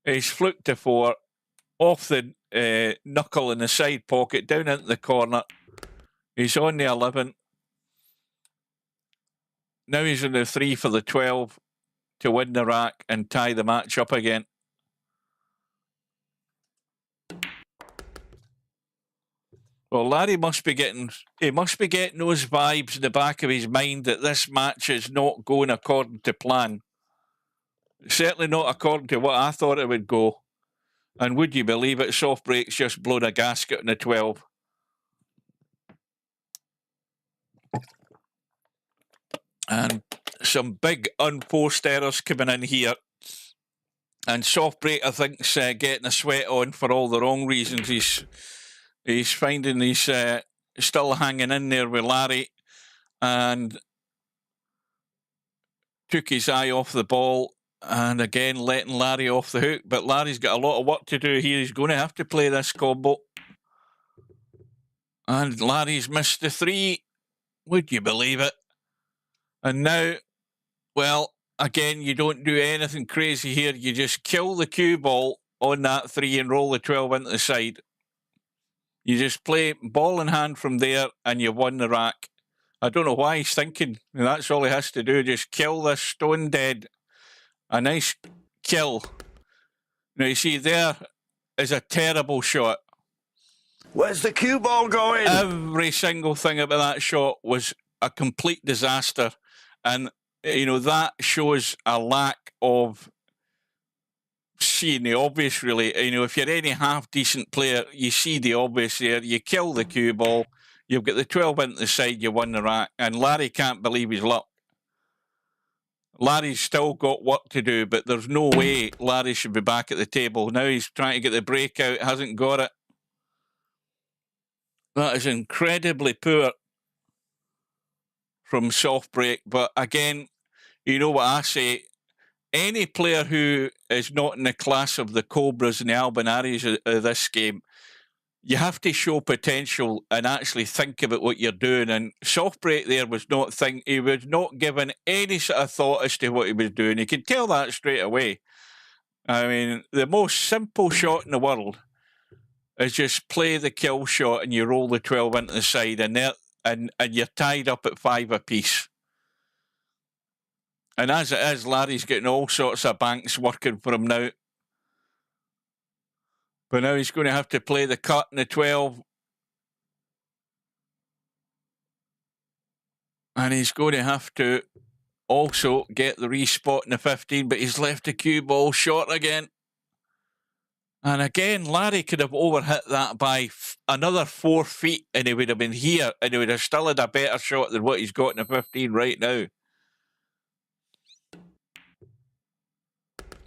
He's fluked to 4 off the knuckle in the side pocket, down into the corner. He's on the 11. Now he's on the 3 for the 12 to win the rack and tie the match up again. Well, Larry must be getting those vibes in the back of his mind that this match is not going according to plan. Certainly not according to what I thought it would go. And would you believe it, Softbreak's just blown a gasket in the 12. And some big unforced errors coming in here. And Softbreak, I think, is getting a sweat on for all the wrong reasons. He's finding he's still hanging in there with Larry, and took his eye off the ball, and again letting Larry off the hook. But Larry's got a lot of work to do here. He's going to have to play this combo. And Larry's missed the 3. Would you believe it? And now, well, again, you don't do anything crazy here. You just kill the cue ball on that 3 and roll the 12 into the side. You just play ball in hand from there and you won the rack. I don't know why he's thinking. That's all he has to do. Just kill this stone dead. A nice kill. Now, you see there, is a terrible shot. Where's the cue ball going? Every single thing about that shot was a complete disaster. And, you know, that shows a lack of seeing the obvious, really. You know, if you're any half-decent player, you see the obvious there. You kill the cue ball. You've got the 12 into the side, you won the rack. And Larry can't believe his luck. Larry's still got work to do, but there's no way Larry should be back at the table. Now he's trying to get the breakout, hasn't got it. That is incredibly poor from Softbreak. But again, you know what I say, any player who is not in the class of the Cobras and the Albinaris of this game, you have to show potential and actually think about what you're doing. And Softbreak there was not he was not given any sort of thought as to what he was doing. You can tell that straight away. I mean, the most simple shot in the world is just play the kill shot and you roll the 12 into the side, and you're tied up at 5 apiece. And as it is, Larry's getting all sorts of banks working for him now. But now he's going to have to play the cut in the 12. And he's going to have to also get the respot in the 15, but he's left the cue ball short again. And again, Larry could have overhit that by another 4 feet and he would have been here and he would have still had a better shot than what he's got in the 15 right now.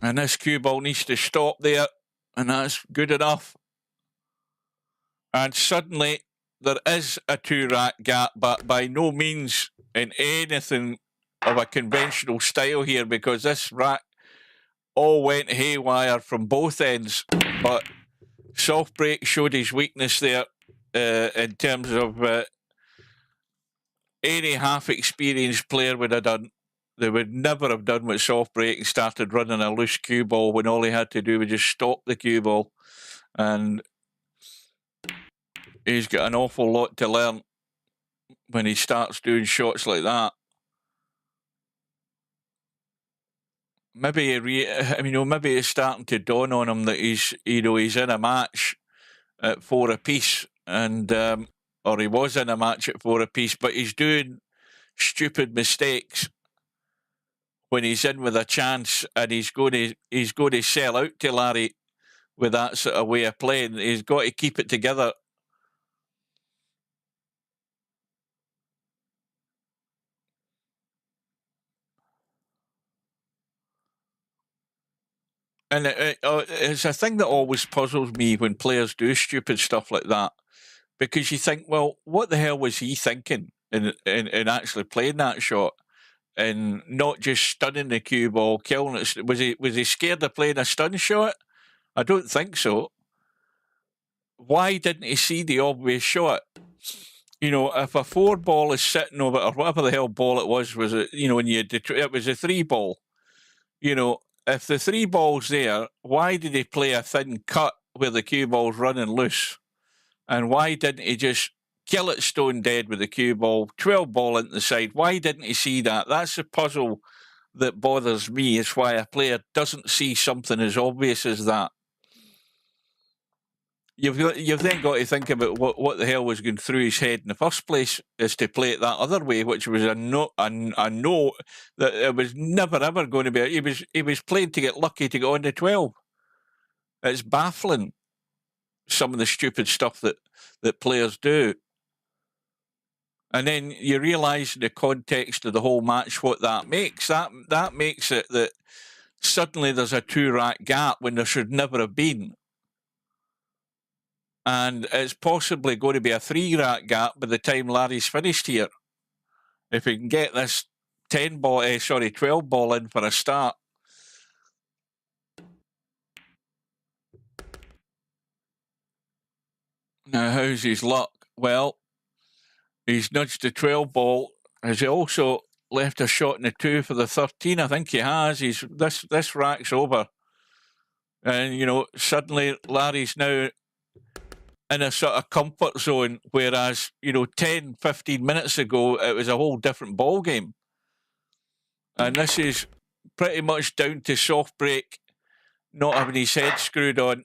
And this cue ball needs to stop there, and that's good enough. And suddenly there is a 2-rack gap, but by no means in anything of a conventional style here, because this rack all went haywire from both ends. But Softbreak showed his weakness there in terms of any half-experienced player would have done. They would never have done what Softbreak and started running a loose cue ball when all he had to do was just stop the cue ball. And he's got an awful lot to learn when he starts doing shots like that. Maybe maybe it's starting to dawn on him that he's in a match at 4 apiece, and or he was in a match at 4 apiece, but he's doing stupid mistakes when he's in with a chance, and he's going to sell out to Larry with that sort of way of playing. He's got to keep it together. And it's a thing that always puzzles me when players do stupid stuff like that, because you think, well, what the hell was he thinking in actually playing that shot? And not just stunning the cue ball, killing it. Was he scared of playing a stun shot? I don't think so. Why didn't he see the obvious shot? You know, if a 4 ball is sitting over, or whatever the hell ball it was it, you know, when it was a 3 ball. You know, if the 3 ball's there, why did he play a thin cut where the cue ball's running loose? And why didn't he just kill it stone dead with the cue ball, 12 ball into the side? Why didn't he see that? That's the puzzle that bothers me, is why a player doesn't see something as obvious as that. You've then got to think about what the hell was going through his head in the first place, is to play it that other way, which was a no that it was never ever going to be. He was playing to get lucky to get on to 12. It's baffling, some of the stupid stuff that players do. And then you realise in the context of the whole match what that makes. That makes it that suddenly there's a 2-rack gap when there should never have been. And it's possibly going to be a 3-rack gap by the time Larry's finished here. If he can get this 12 ball in for a start. Now, how's his luck? Well, he's nudged the 12 ball. Has he also left a shot in the 2 for the 13? I think he has. This rack's over. And, you know, suddenly Larry's now in a sort of comfort zone, whereas, you know, 10, 15 minutes ago, it was a whole different ball game. And this is pretty much down to Softbreak not having his head screwed on.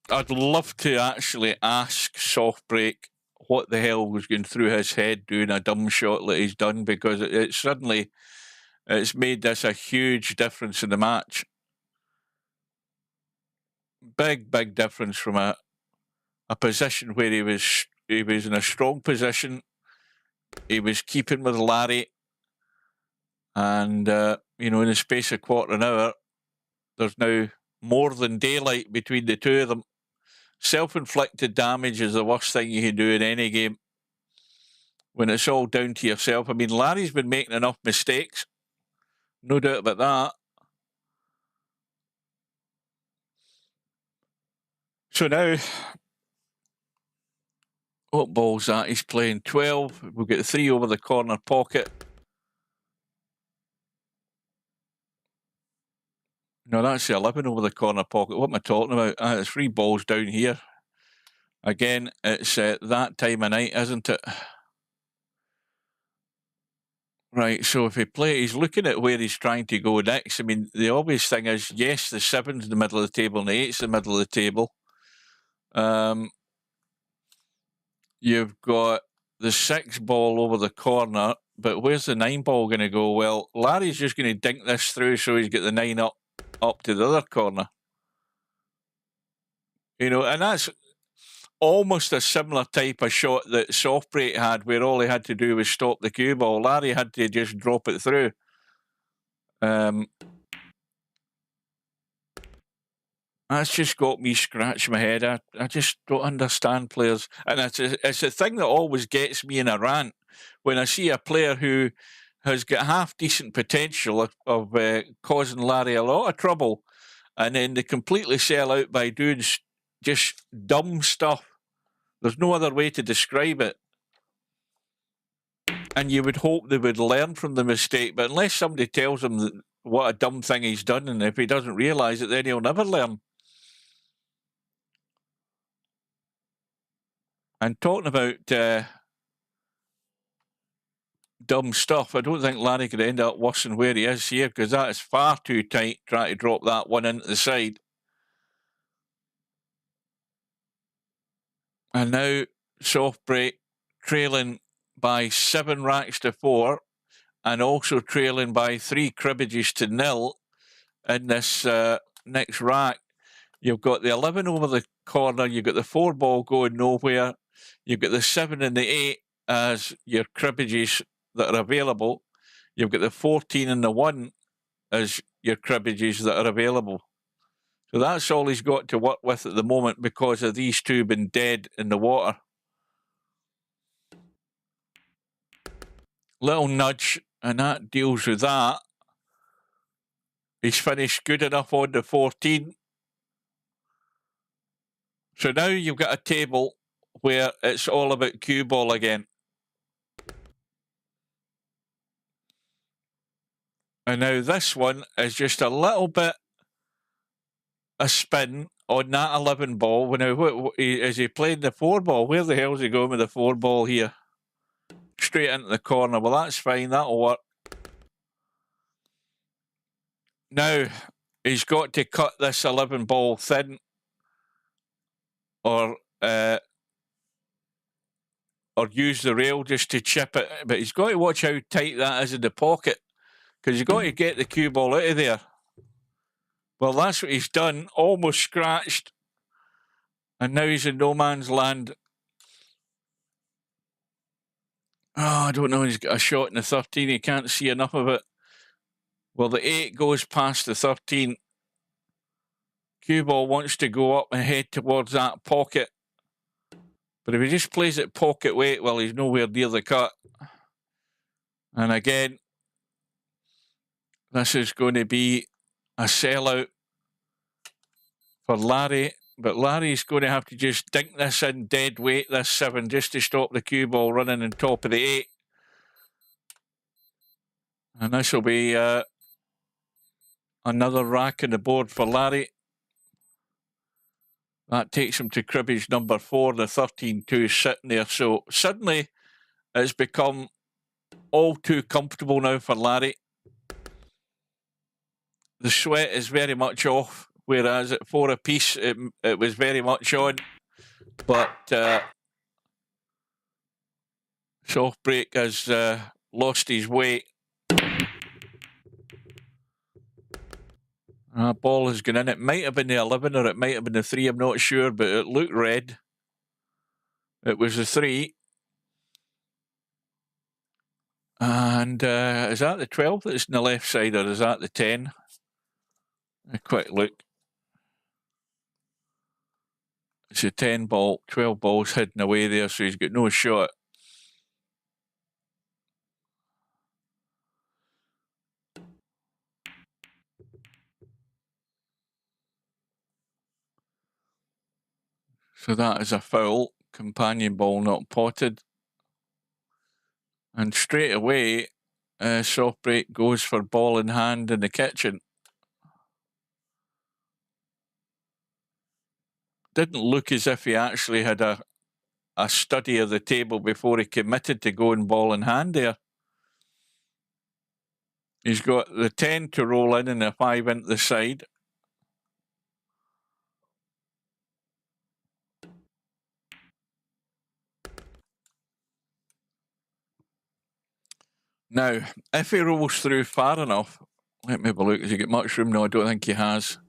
I'd love to actually ask Softbreak what the hell was going through his head doing a dumb shot that he's done, because it suddenly it's made this a huge difference in the match. Big difference from a position where he was in a strong position. He was keeping with Larry, and you know, in the space of quarter an hour, there's now more than daylight between the two of them. Self-inflicted damage is the worst thing you can do in any game, when it's all down to yourself. I mean, Larry's been making enough mistakes, no doubt about that. So now, what ball's that? He's playing 12. We'll get 3 over the corner pocket. No, that's the 11 over the corner pocket. What am I talking about? It's 3 balls down here. Again, it's that time of night, isn't it? Right, so if he's looking at where he's trying to go next. I mean, the obvious thing is, yes, the 7's in the middle of the table and the 8's in the middle of the table. You've got the 6 ball over the corner, but where's the 9 ball going to go? Well, Larry's just going to dink this through, so he's got the 9 up to the other corner. You know, and that's almost a similar type of shot that Softbreak had, where all he had to do was stop the cue ball. Larry had to just drop it through. That's just got me scratching my head. I just don't understand players. And it's a thing that always gets me in a rant when I see a player who has got half-decent potential of causing Larry a lot of trouble, and then they completely sell out by doing just dumb stuff. There's no other way to describe it. And you would hope they would learn from the mistake, but unless somebody tells him what a dumb thing he's done, and if he doesn't realise it, then he'll never learn. And talking about dumb stuff, I don't think Larry could end up worse than where he is here, because that is far too tight, trying to drop that one into the side. And now Softbreak trailing by 7 racks to 4, and also trailing by 3 cribbages to 0 in this next rack. You've got the 11 over the corner, you've got the 4 ball going nowhere, you've got the 7 and the 8 as your cribbages that are available, you've got the 14 and the 1 as your cribbages that are available. So that's all he's got to work with at the moment, because of these 2 being dead in the water. Little nudge, and that deals with that. He's finished good enough on the 14. So now you've got a table where it's all about cue ball again. And now this one is just a little bit a spin on that 11 ball. Now, is he playing the 4 ball? Where the hell is he going with the 4 ball here? Straight into the corner. Well, that's fine. That'll work. Now, he's got to cut this 11 ball thin, or use the rail just to chip it. But he's got to watch how tight that is in the pocket, because you've got to get the cue ball out of there. Well, that's what he's done. Almost scratched. And now he's in no man's land. Oh, I don't know. He's got a shot in the 13. He can't see enough of it. Well, the 8 goes past the 13. Cue ball wants to go up and head towards that pocket. But if he just plays it pocket weight, well, he's nowhere near the cut. And again, this is going to be a sellout for Larry. But Larry's going to have to just dink this in dead weight, this 7, just to stop the cue ball running on top of the 8. And this will be another rack on the board for Larry. That takes him to cribbage number 4, the 13-2 sitting there. So suddenly it's become all too comfortable now for Larry. The sweat is very much off whereas at 4 apiece, it was very much on. But Softbreak has lost his way. Ball has gone in. It might have been the 11 or it might have been the 3. I'm not sure, but it looked red. It was the 3. And is that the 12 that's in the left side, or is that the 10? A quick look. It's a 10 ball, 12 balls hidden away there, so he's got no shot. So that is a foul. Companion ball not potted. And straight away, Softbreak goes for ball in hand in the kitchen. Didn't look as if he actually had a study of the table before he committed to going ball in hand there. He's got the 10 to roll in and a 5 into the side. Now, if he rolls through far enough, let me have a look. Has he got much room? No, I don't think he has.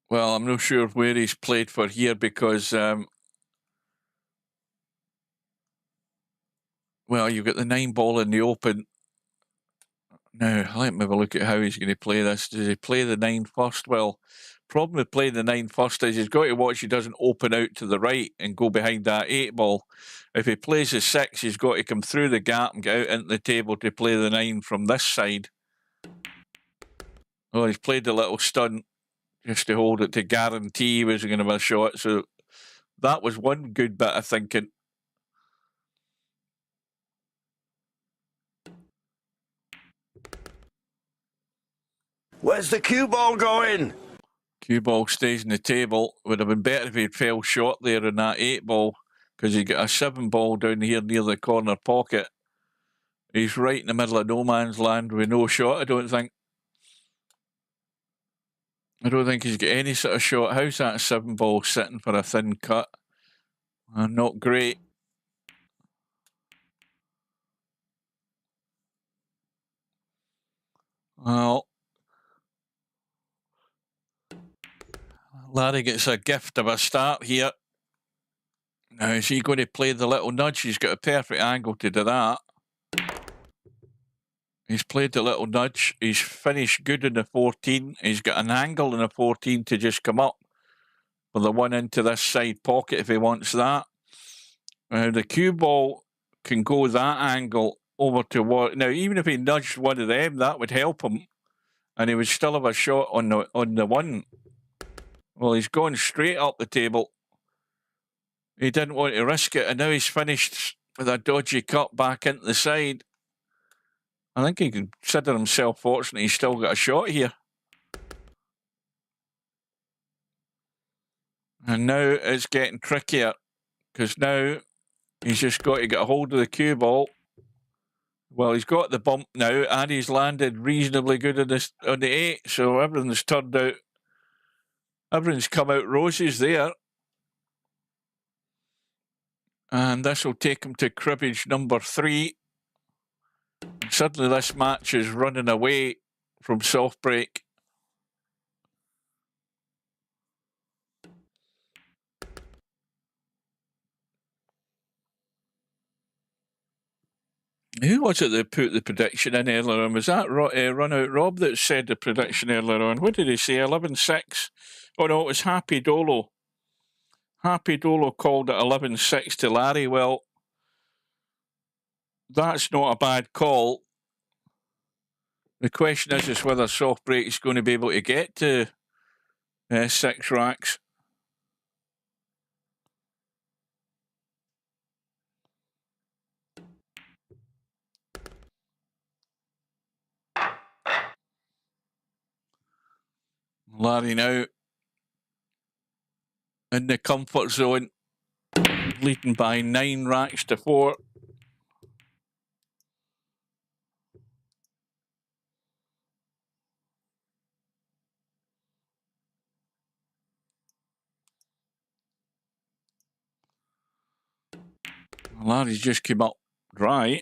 Well, I'm not sure where he's played for here because, well, you've got the 9 ball in the open. Now, let me have a look at how he's going to play this. Does he play the 9 first? Well, problem with playing the 9 first is he's got to watch he doesn't open out to the right and go behind that 8 ball. If he plays the 6, he's got to come through the gap and get out into the table to play the 9 from this side. Well, he's played the little stunt just to hold it to guarantee he was going to have a shot. So that was one good bit of thinking. Where's the cue ball going? Cue ball stays in the table. Would have been better if he'd fell short there in that 8 ball because he got a 7 ball down here near the corner pocket. He's right in the middle of no man's land with no shot, I don't think. I don't think he's got any sort of shot. How's that 7 ball sitting for a thin cut? Not great. Well, Larry gets a gift of a start here. Now, is he going to play the little nudge? He's got a perfect angle to do that. He's played the little nudge. He's finished good in the 14. He's got an angle in the 14 to just come up for the 1 into this side pocket if he wants that. The cue ball can go that angle over to what? Now, even if he nudged one of them, that would help him, and he would still have a shot on the 1. Well, he's gone straight up the table. He didn't want to risk it, and now he's finished with a dodgy cut back into the side. I think he can consider himself fortunate he's still got a shot here. And now it's getting trickier because now he's just got to get a hold of the cue ball. Well, he's got the bump now and he's landed reasonably good on the 8, so everything's turned out. Everything's come out roses there. And this will take him to cribbage number 3. Suddenly this match is running away from Softbreak. Who was it that put the prediction in earlier on? Was that Run Out Rob that said the prediction earlier on? What did he say? 11-6? Oh no, it was Happy Dolo. Happy Dolo called it 11-6 to Larry. Well, that's not a bad call. The question is whether Softbreak is going to be able to get to 6 racks. Larry now in the comfort zone, leading by 9 racks to 4. Larry's just came up dry,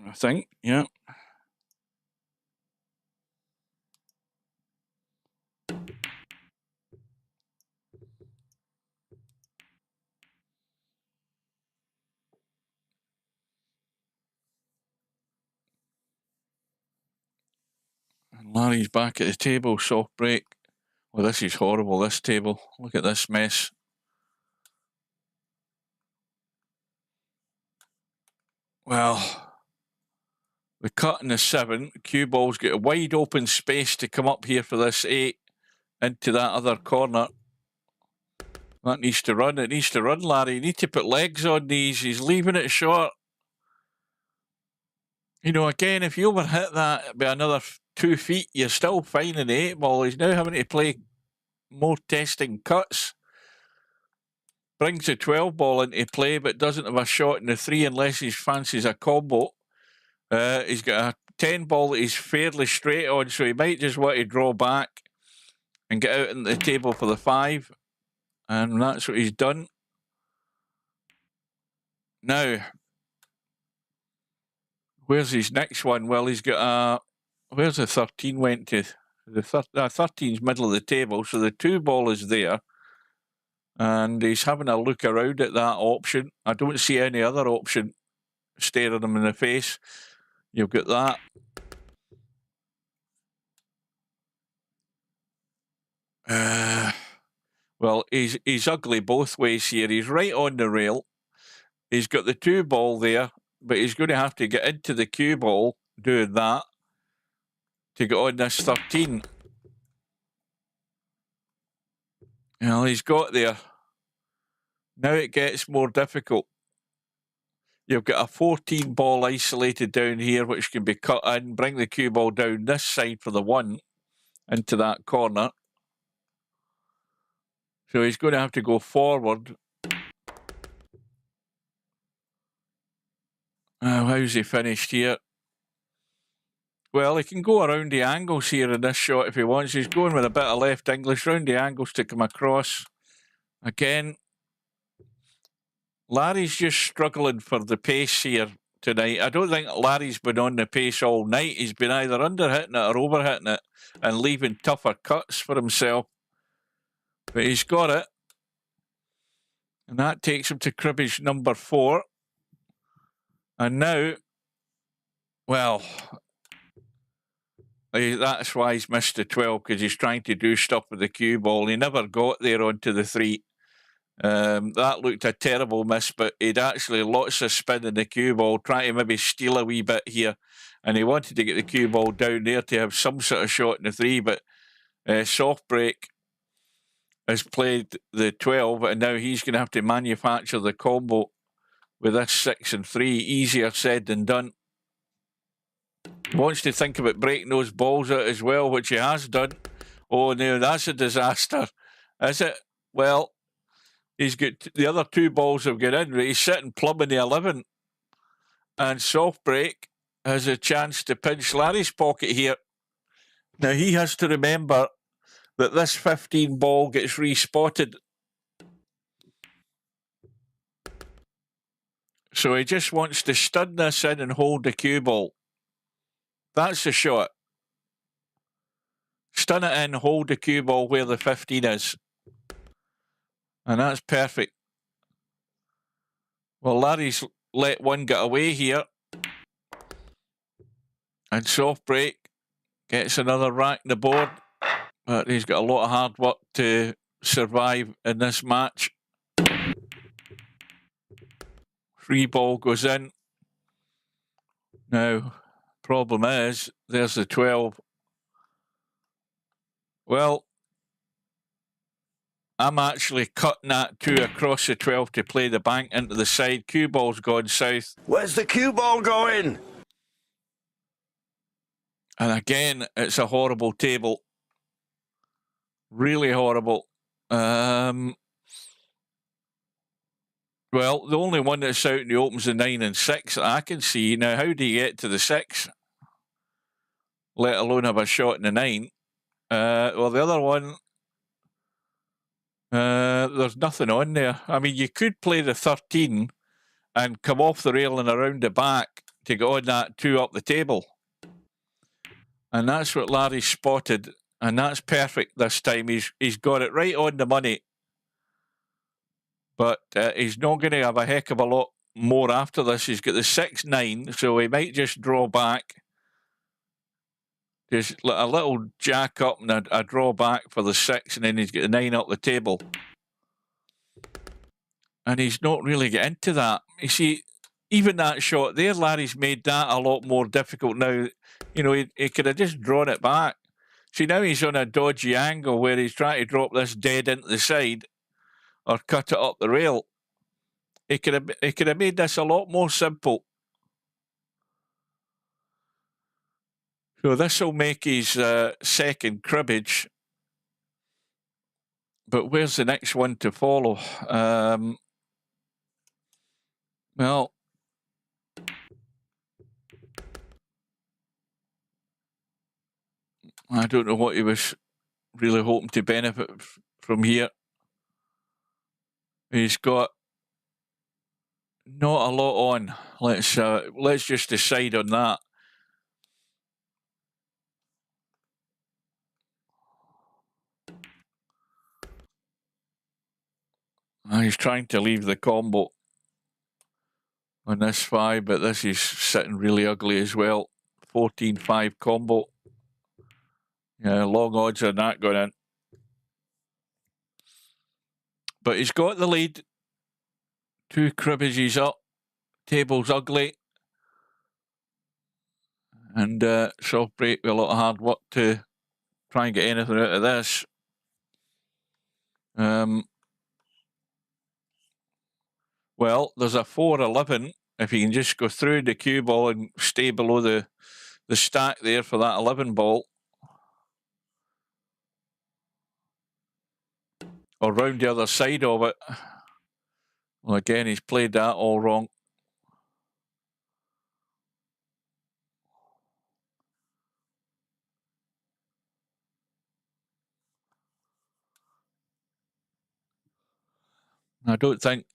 I think. Yeah. And Larry's back at the table, soft break. Well, this is horrible, this table. Look at this mess. Well, the cut in the 7, cue ball's got a wide open space to come up here for this 8 into that other corner. That needs to run. It needs to run, Larry. You need to put legs on these. He's leaving it short. You know, again, if you overhit that by another 2 feet, you're still fine in the 8 ball. He's now having to play more testing cuts. Brings the 12 ball into play, but doesn't have a shot in the 3 unless he fancies a combo. He's got a 10 ball that he's fairly straight on, so he might just want to draw back and get out on the table for the 5. And that's what he's done. Now, where's his next one? Well, he's got a... Where's the 13 went to? The 13's middle of the table, so the 2 ball is there. And he's having a look around at that option. I don't see any other option staring him in the face. You've got that. Well, he's ugly both ways here. He's right on the rail. He's got the 2 ball there, but he's going to have to get into the cue ball doing that to get on this 13. Well, he's got there. Now it gets more difficult. You've got a 14 ball isolated down here, which can be cut in, bring the cue ball down this side for the 1 into that corner. So he's going to have to go forward. How's he finished here? Well, he can go around the angles here in this shot if he wants. He's going with a bit of left English round the angles to come across. Again, Larry's just struggling for the pace here tonight. I don't think Larry's been on the pace all night. He's been either under-hitting it or over-hitting it and leaving tougher cuts for himself. But he's got it. And that takes him to cribbage number 4. And now, well, that's why he's missed the 12, because he's trying to do stuff with the cue ball. He never got there onto the 3. That looked a terrible miss, but he'd actually lots of spin in the cue ball, trying to maybe steal a wee bit here. And he wanted to get the cue ball down there to have some sort of shot in the 3, but Softbreak has played the 12, and now he's going to have to manufacture the combo with this 6 and 3. Easier said than done. He wants to think about breaking those balls out as well, which he has done. Oh, no, that's a disaster. Is it? Well, he's got the other 2 balls have got in, but he's sitting plumb in the 11. And Softbreak has a chance to pinch Larry's pocket here. Now, he has to remember that this 15 ball gets respotted. So he just wants to stun this in and hold the cue ball. That's the shot. Stun it in, hold the cue ball where the 15 is. And that's perfect. Well, Larry's let 1 get away here. And Softbreak gets another rack in the board. But he's got a lot of hard work to survive in this match. 3 ball goes in. Now, problem is, there's the 12. Well, I'm actually cutting that 2 across the 12 to play the bank into the side. Cue ball's gone south. Where's the cue ball going? And again, it's a horrible table. Really horrible. Well, the only one that's out in the open's the 9 and 6 that I can see. Now, how do you get to the 6? Let alone have a shot in the 9. Well, the other one, there's nothing on there. I mean, you could play the 13 and come off the rail and around the back to get on that 2 up the table. And that's what Larry spotted, and that's perfect this time. He's got it right on the money. But he's not going to have a heck of a lot more after this. He's got the 6-9, so he might just draw back. Just a little jack up and a draw back for the 6, and then he's got the 9 up the table. And he's not really getting into that. You see, even that shot there, Larry's made that a lot more difficult now. You know, he could have just drawn it back. See, now he's on a dodgy angle where he's trying to drop this dead into the side or cut it up the rail. He could have made this a lot more simple. So this will make his second cribbage. But where's the next one to follow? Well, I don't know what he was really hoping to benefit from here. He's got not a lot on. Let's just decide on that. He's trying to leave the combo on this 5, but this is sitting really ugly as well. 14-5 combo. Yeah, long odds on that going in. But he's got the lead. 2 cribbages up. Table's ugly. And Softbreak with a lot of hard work to try and get anything out of this. Well, there's a 4-11. If you can just go through the cue ball and stay below the stack there for that 11 ball. Or round the other side of it. Well, again, he's played that all wrong. I don't think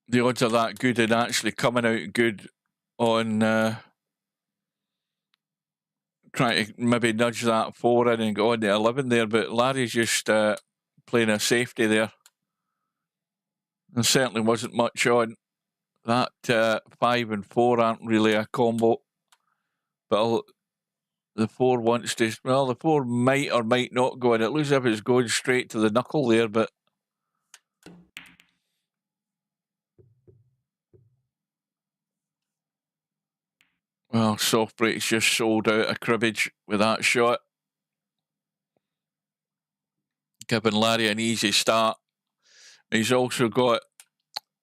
the odds are that good in actually coming out good on trying to maybe nudge that 4 in and go on the 11 there, but Larry's just playing a safety there. There certainly wasn't much on. That 5 and 4 aren't really a combo, but the 4 wants to, well, the 4 might or might not go in. It looks as if it's going straight to the knuckle there, but well, Softbreak's just sold out a cribbage with that shot. Giving Larry an easy start. He's also got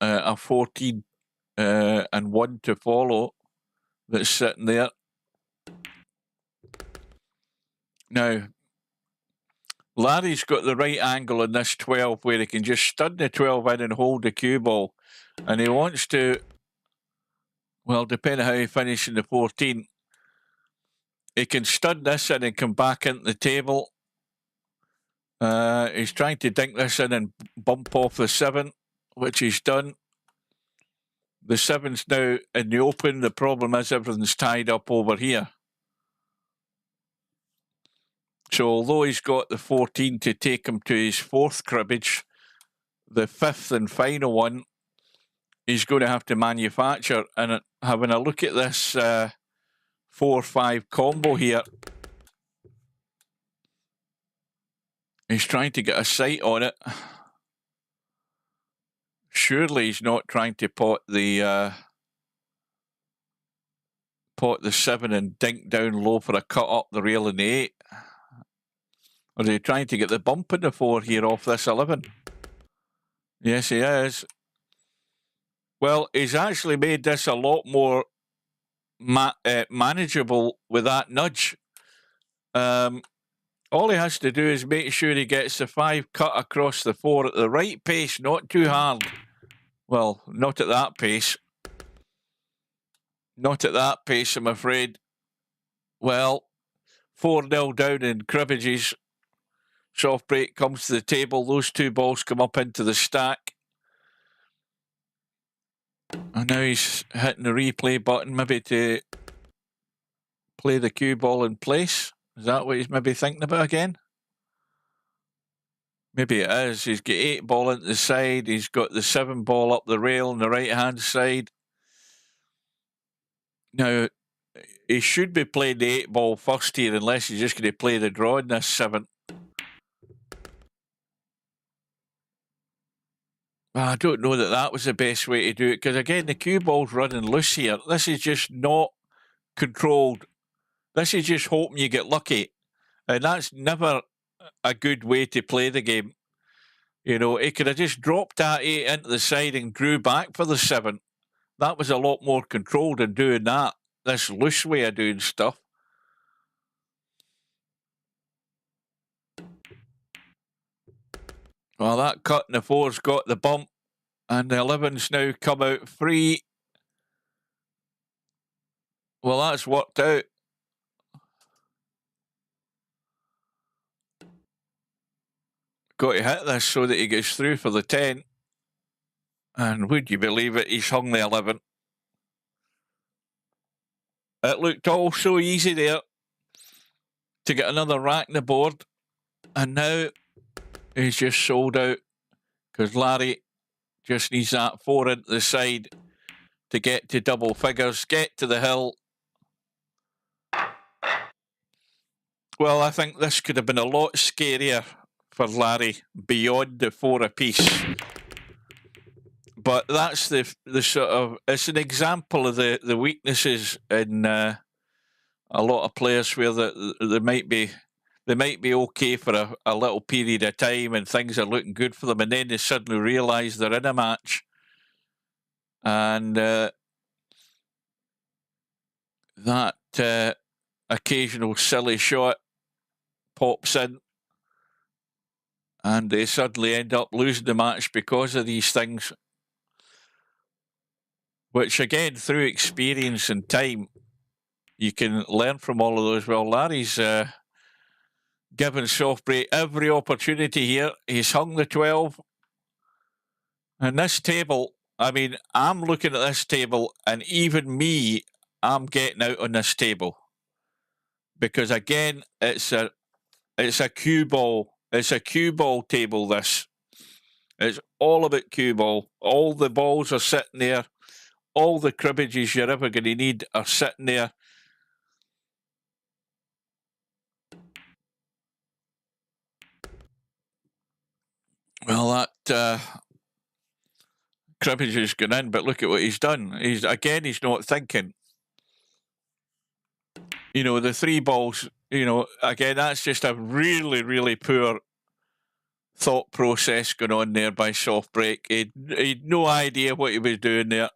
a 14 and 1 to follow that's sitting there. Now, Larry's got the right angle in this 12 where he can just stud the 12 in and hold the cue ball. And he wants to, well, depending how he finishes in the 14, he can stud this in and come back into the table. He's trying to dink this in and bump off the 7, which he's done. The 7's now in the open. The problem is everything's tied up over here. So although he's got the 14 to take him to his 4th cribbage, the 5th and final one, he's going to have to manufacture. And having a look at this 4-5 combo here, he's trying to get a sight on it. Surely he's not trying to pot the 7 and dink down low for a cut up the rail in the 8. Or is he trying to get the bump in the 4 here off this 11? Yes, he is. Well, he's actually made this a lot more manageable with that nudge. All he has to do is make sure he gets the 5 cut across the 4 at the right pace, not too hard. Well, not at that pace. Not at that pace, I'm afraid. Well, 4-0 down in cribbages. Softbreak comes to the table. Those 2 balls come up into the stack. And now he's hitting the replay button, maybe to play the cue ball in place. Is that what he's maybe thinking about again? Maybe it is. He's got 8 ball into the side. He's got the 7 ball up the rail on the right-hand side. Now, he should be playing the 8 ball first here, unless he's just going to play the draw in this 7. I don't know that that was the best way to do it, because again, the cue ball's running loose here. This is just not controlled. This is just hoping you get lucky. And that's never a good way to play the game. You know, he could have just dropped that 8 into the side and drew back for the 7. That was a lot more controlled than doing that. This loose way of doing stuff. Well, that cut in the 4's got the bump, and the 11's now come out free. Well, that's worked out. Got to hit this so that he gets through for the 10. And would you believe it, he's hung the 11. It looked all so easy there to get another rack in the board. And now he's just sold out because Larry just needs that 4 into the side to get to double figures, get to the hill. Well, I think this could have been a lot scarier for Larry beyond the 4 apiece. But that's the sort of, it's an example of the weaknesses in a lot of players where they might be okay for a little period of time and things are looking good for them, and then they suddenly realise they're in a match, and that occasional silly shot pops in, and they suddenly end up losing the match because of these things. Which, again, through experience and time, you can learn from all of those. Well, Larry's given Softbreak every opportunity here. He's hung the 12. And this table, I mean, I'm looking at this table, and even me, I'm getting out on this table. Because, again, it's a cue ball. It's a cue ball table, this. It's all about cue ball. All the balls are sitting there. All the cribbages you're ever going to need are sitting there. Well, that cribbage has gone in, but look at what he's done. He's not thinking. You know, the 3 balls, you know, again, that's just a really, really poor thought process going on there by Softbreak. He'd no idea what he was doing there.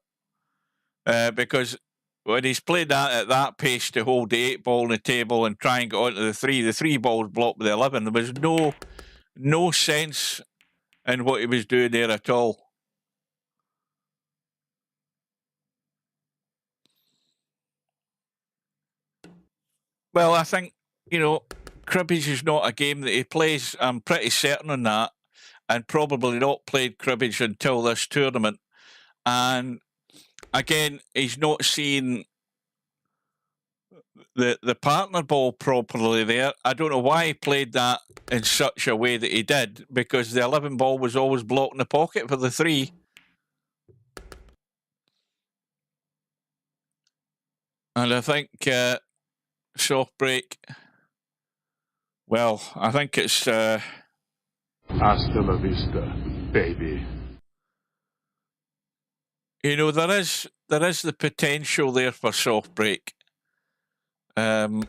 Because when he's played that at that pace to hold the 8 ball on the table and try and get onto the 3 balls blocked with the 11, there was no sense in what he was doing there at all. Well, I think, you know, cribbage is not a game that he plays. I'm pretty certain on that, and probably not played cribbage until this tournament. And again, he's not seeing the partner ball properly there. I don't know why he played that in such a way that he did, because the 11 ball was always blocked in the pocket for the 3. And I think Softbreak, well, I think it's Hasta la vista, baby. You know, there is the potential there for Softbreak. And,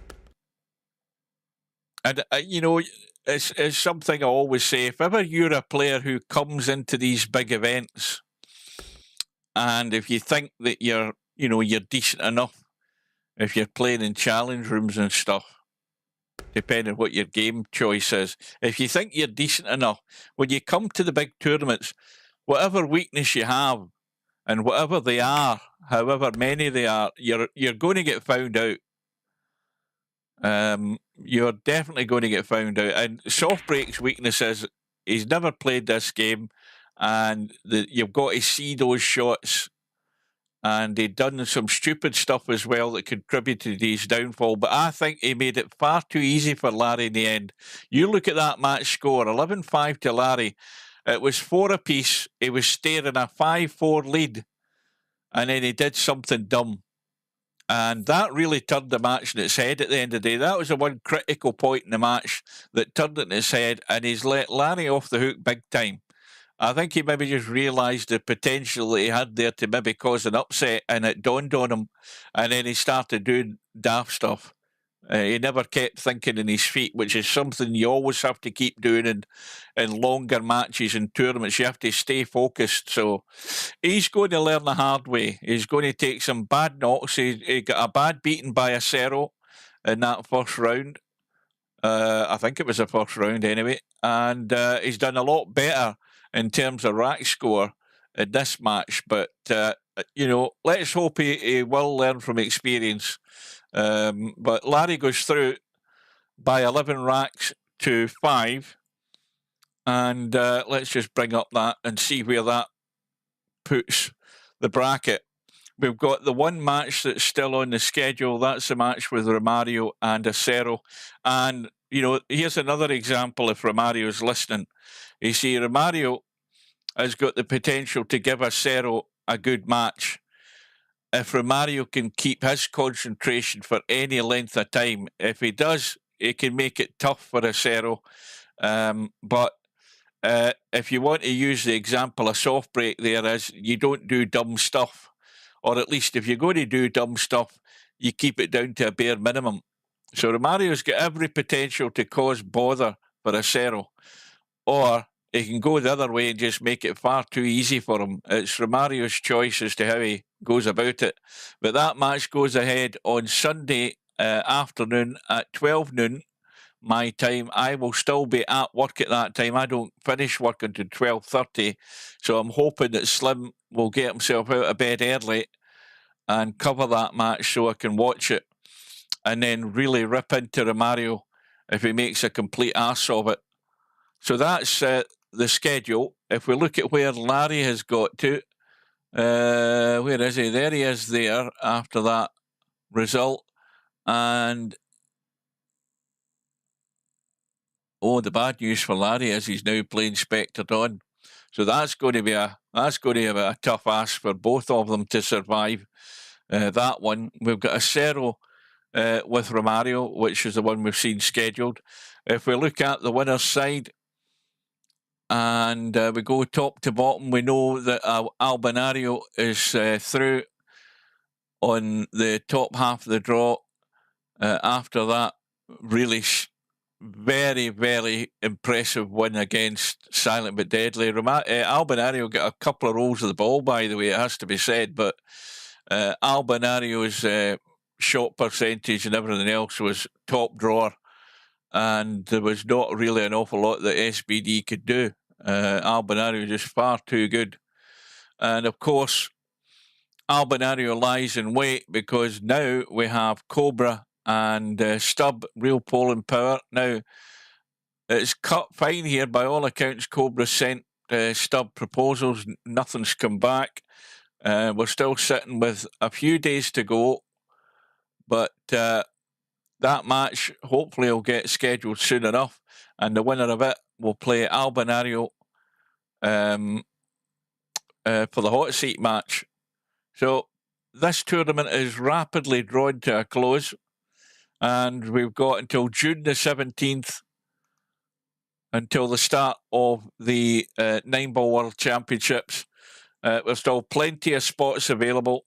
you know, it's something I always say. If ever you're a player who comes into these big events, and if you think that you're decent enough, if you're playing in challenge rooms and stuff, depending on what your game choice is, if you think you're decent enough, when you come to the big tournaments, whatever weakness you have, and whatever they are, however many they are, you're going to get found out. You're definitely going to get found out. And Softbreak's weakness is he's never played this game, and you've got to see those shots and he'd done some stupid stuff as well that contributed to his downfall. But I think he made it far too easy for Larry in the end. You look at that match score, 11-5 to Larry. It was 4 apiece. He was staring a 5-4 lead, and then he did something dumb. And that really turned the match in its head at the end of the day. That was the one critical point in the match that turned it in its head, and he's let Larry off the hook big time. I think he maybe just realised the potential that he had there to maybe cause an upset, and it dawned on him, and then he started doing daft stuff. He never kept thinking in his feet, which is something you always have to keep doing in longer matches and tournaments. You have to stay focused. So he's going to learn the hard way. He's going to take some bad knocks. He got a bad beating by Acero in that first round. I think it was the first round anyway. And he's done a lot better in terms of rack score in this match. But, let's hope he will learn from experience. But Larry goes through by 11 racks to 5. And let's just bring up that and see where that puts the bracket. We've got the one match that's still on the schedule. That's the match with Romario and Acero. And, here's another example if Romario's listening. You see, Romario has got the potential to give Acero a good match. If Romario can keep his concentration for any length of time, if he does, he can make it tough for Acero. But if you want to use the example of Softbreak there is, you don't do dumb stuff. Or at least if you're going to do dumb stuff, you keep it down to a bare minimum. So Romario's got every potential to cause bother for Acero. Or he can go the other way and just make it far too easy for him. It's Romario's choice as to how he goes about it. But that match goes ahead on Sunday afternoon at 12 noon, my time. I will still be at work at that time. I don't finish work until 12:30. So I'm hoping that Slim will get himself out of bed early and cover that match so I can watch it. And then really rip into Romario if he makes a complete ass of it. So that's the schedule. If we look at where Larry has got to, where is he? There he is there after that result. And the bad news for Larry is he's now playing Spectre Dawn. So that's going to be a tough ask for both of them to survive that one. We've got Acero with Romario, which is the one we've seen scheduled. If we look at the winner's side, and we go top to bottom, we know that Albinario is through on the top half of the draw. After that, really very, very impressive win against Silent but Deadly. Albinario got a couple of rolls of the ball, by the way, it has to be said, but Albinario's shot percentage and everything else was top drawer, and there was not really an awful lot that SBD could do. Albinario just far too good. And of course, Albinario lies in wait because now we have Cobra and Stubb, real polling power. Now, it's cut fine here. By all accounts, Cobra sent Stubb proposals. Nothing's come back. We're still sitting with a few days to go. But that match hopefully will get scheduled soon enough. And the winner of it will play Albinario for the hot seat match. So this tournament is rapidly drawn to a close. And we've got until June the 17th until the start of the 9-Ball World Championships. There's still plenty of spots available.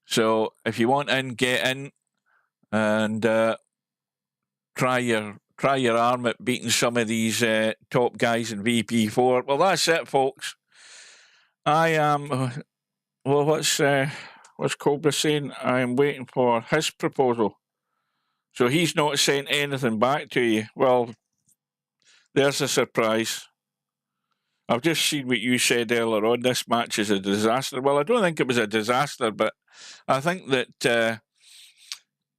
So if you want in, get in and try your arm at beating some of these top guys in VP4. Well, that's it, folks. I am... well, what's Cobra saying? I am waiting for his proposal. So he's not sent anything back to you. Well, there's a surprise. I've just seen what you said earlier on. This match is a disaster. Well, I don't think it was a disaster, but I think that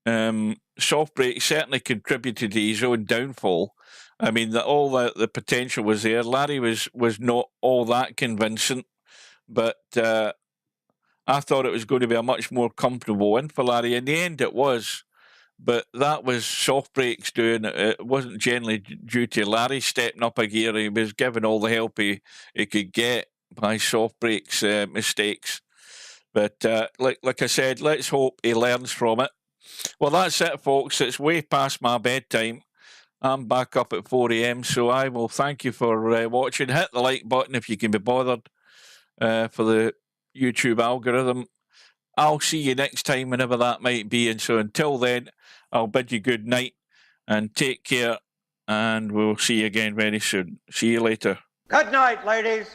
Softbreak certainly contributed to his own downfall. I mean, all the potential was there. Larry was not all that convincing, but I thought it was going to be a much more comfortable win for Larry. In the end, it was. But that was Softbreak's doing it. It wasn't generally due to Larry stepping up a gear. He was given all the help he could get by Softbreak's mistakes. But like I said, let's hope he learns from it. Well, that's it, folks. It's way past my bedtime. I'm back up at 4 a.m, so I will thank you for watching. Hit the like button if you can be bothered for the YouTube algorithm. I'll see you next time, whenever that might be. And so until then, I'll bid you good night and take care. And we'll see you again very soon. See you later. Good night, ladies.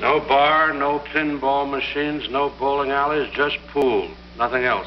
No bar, no pinball machines, no bowling alleys, just pool. Nothing else.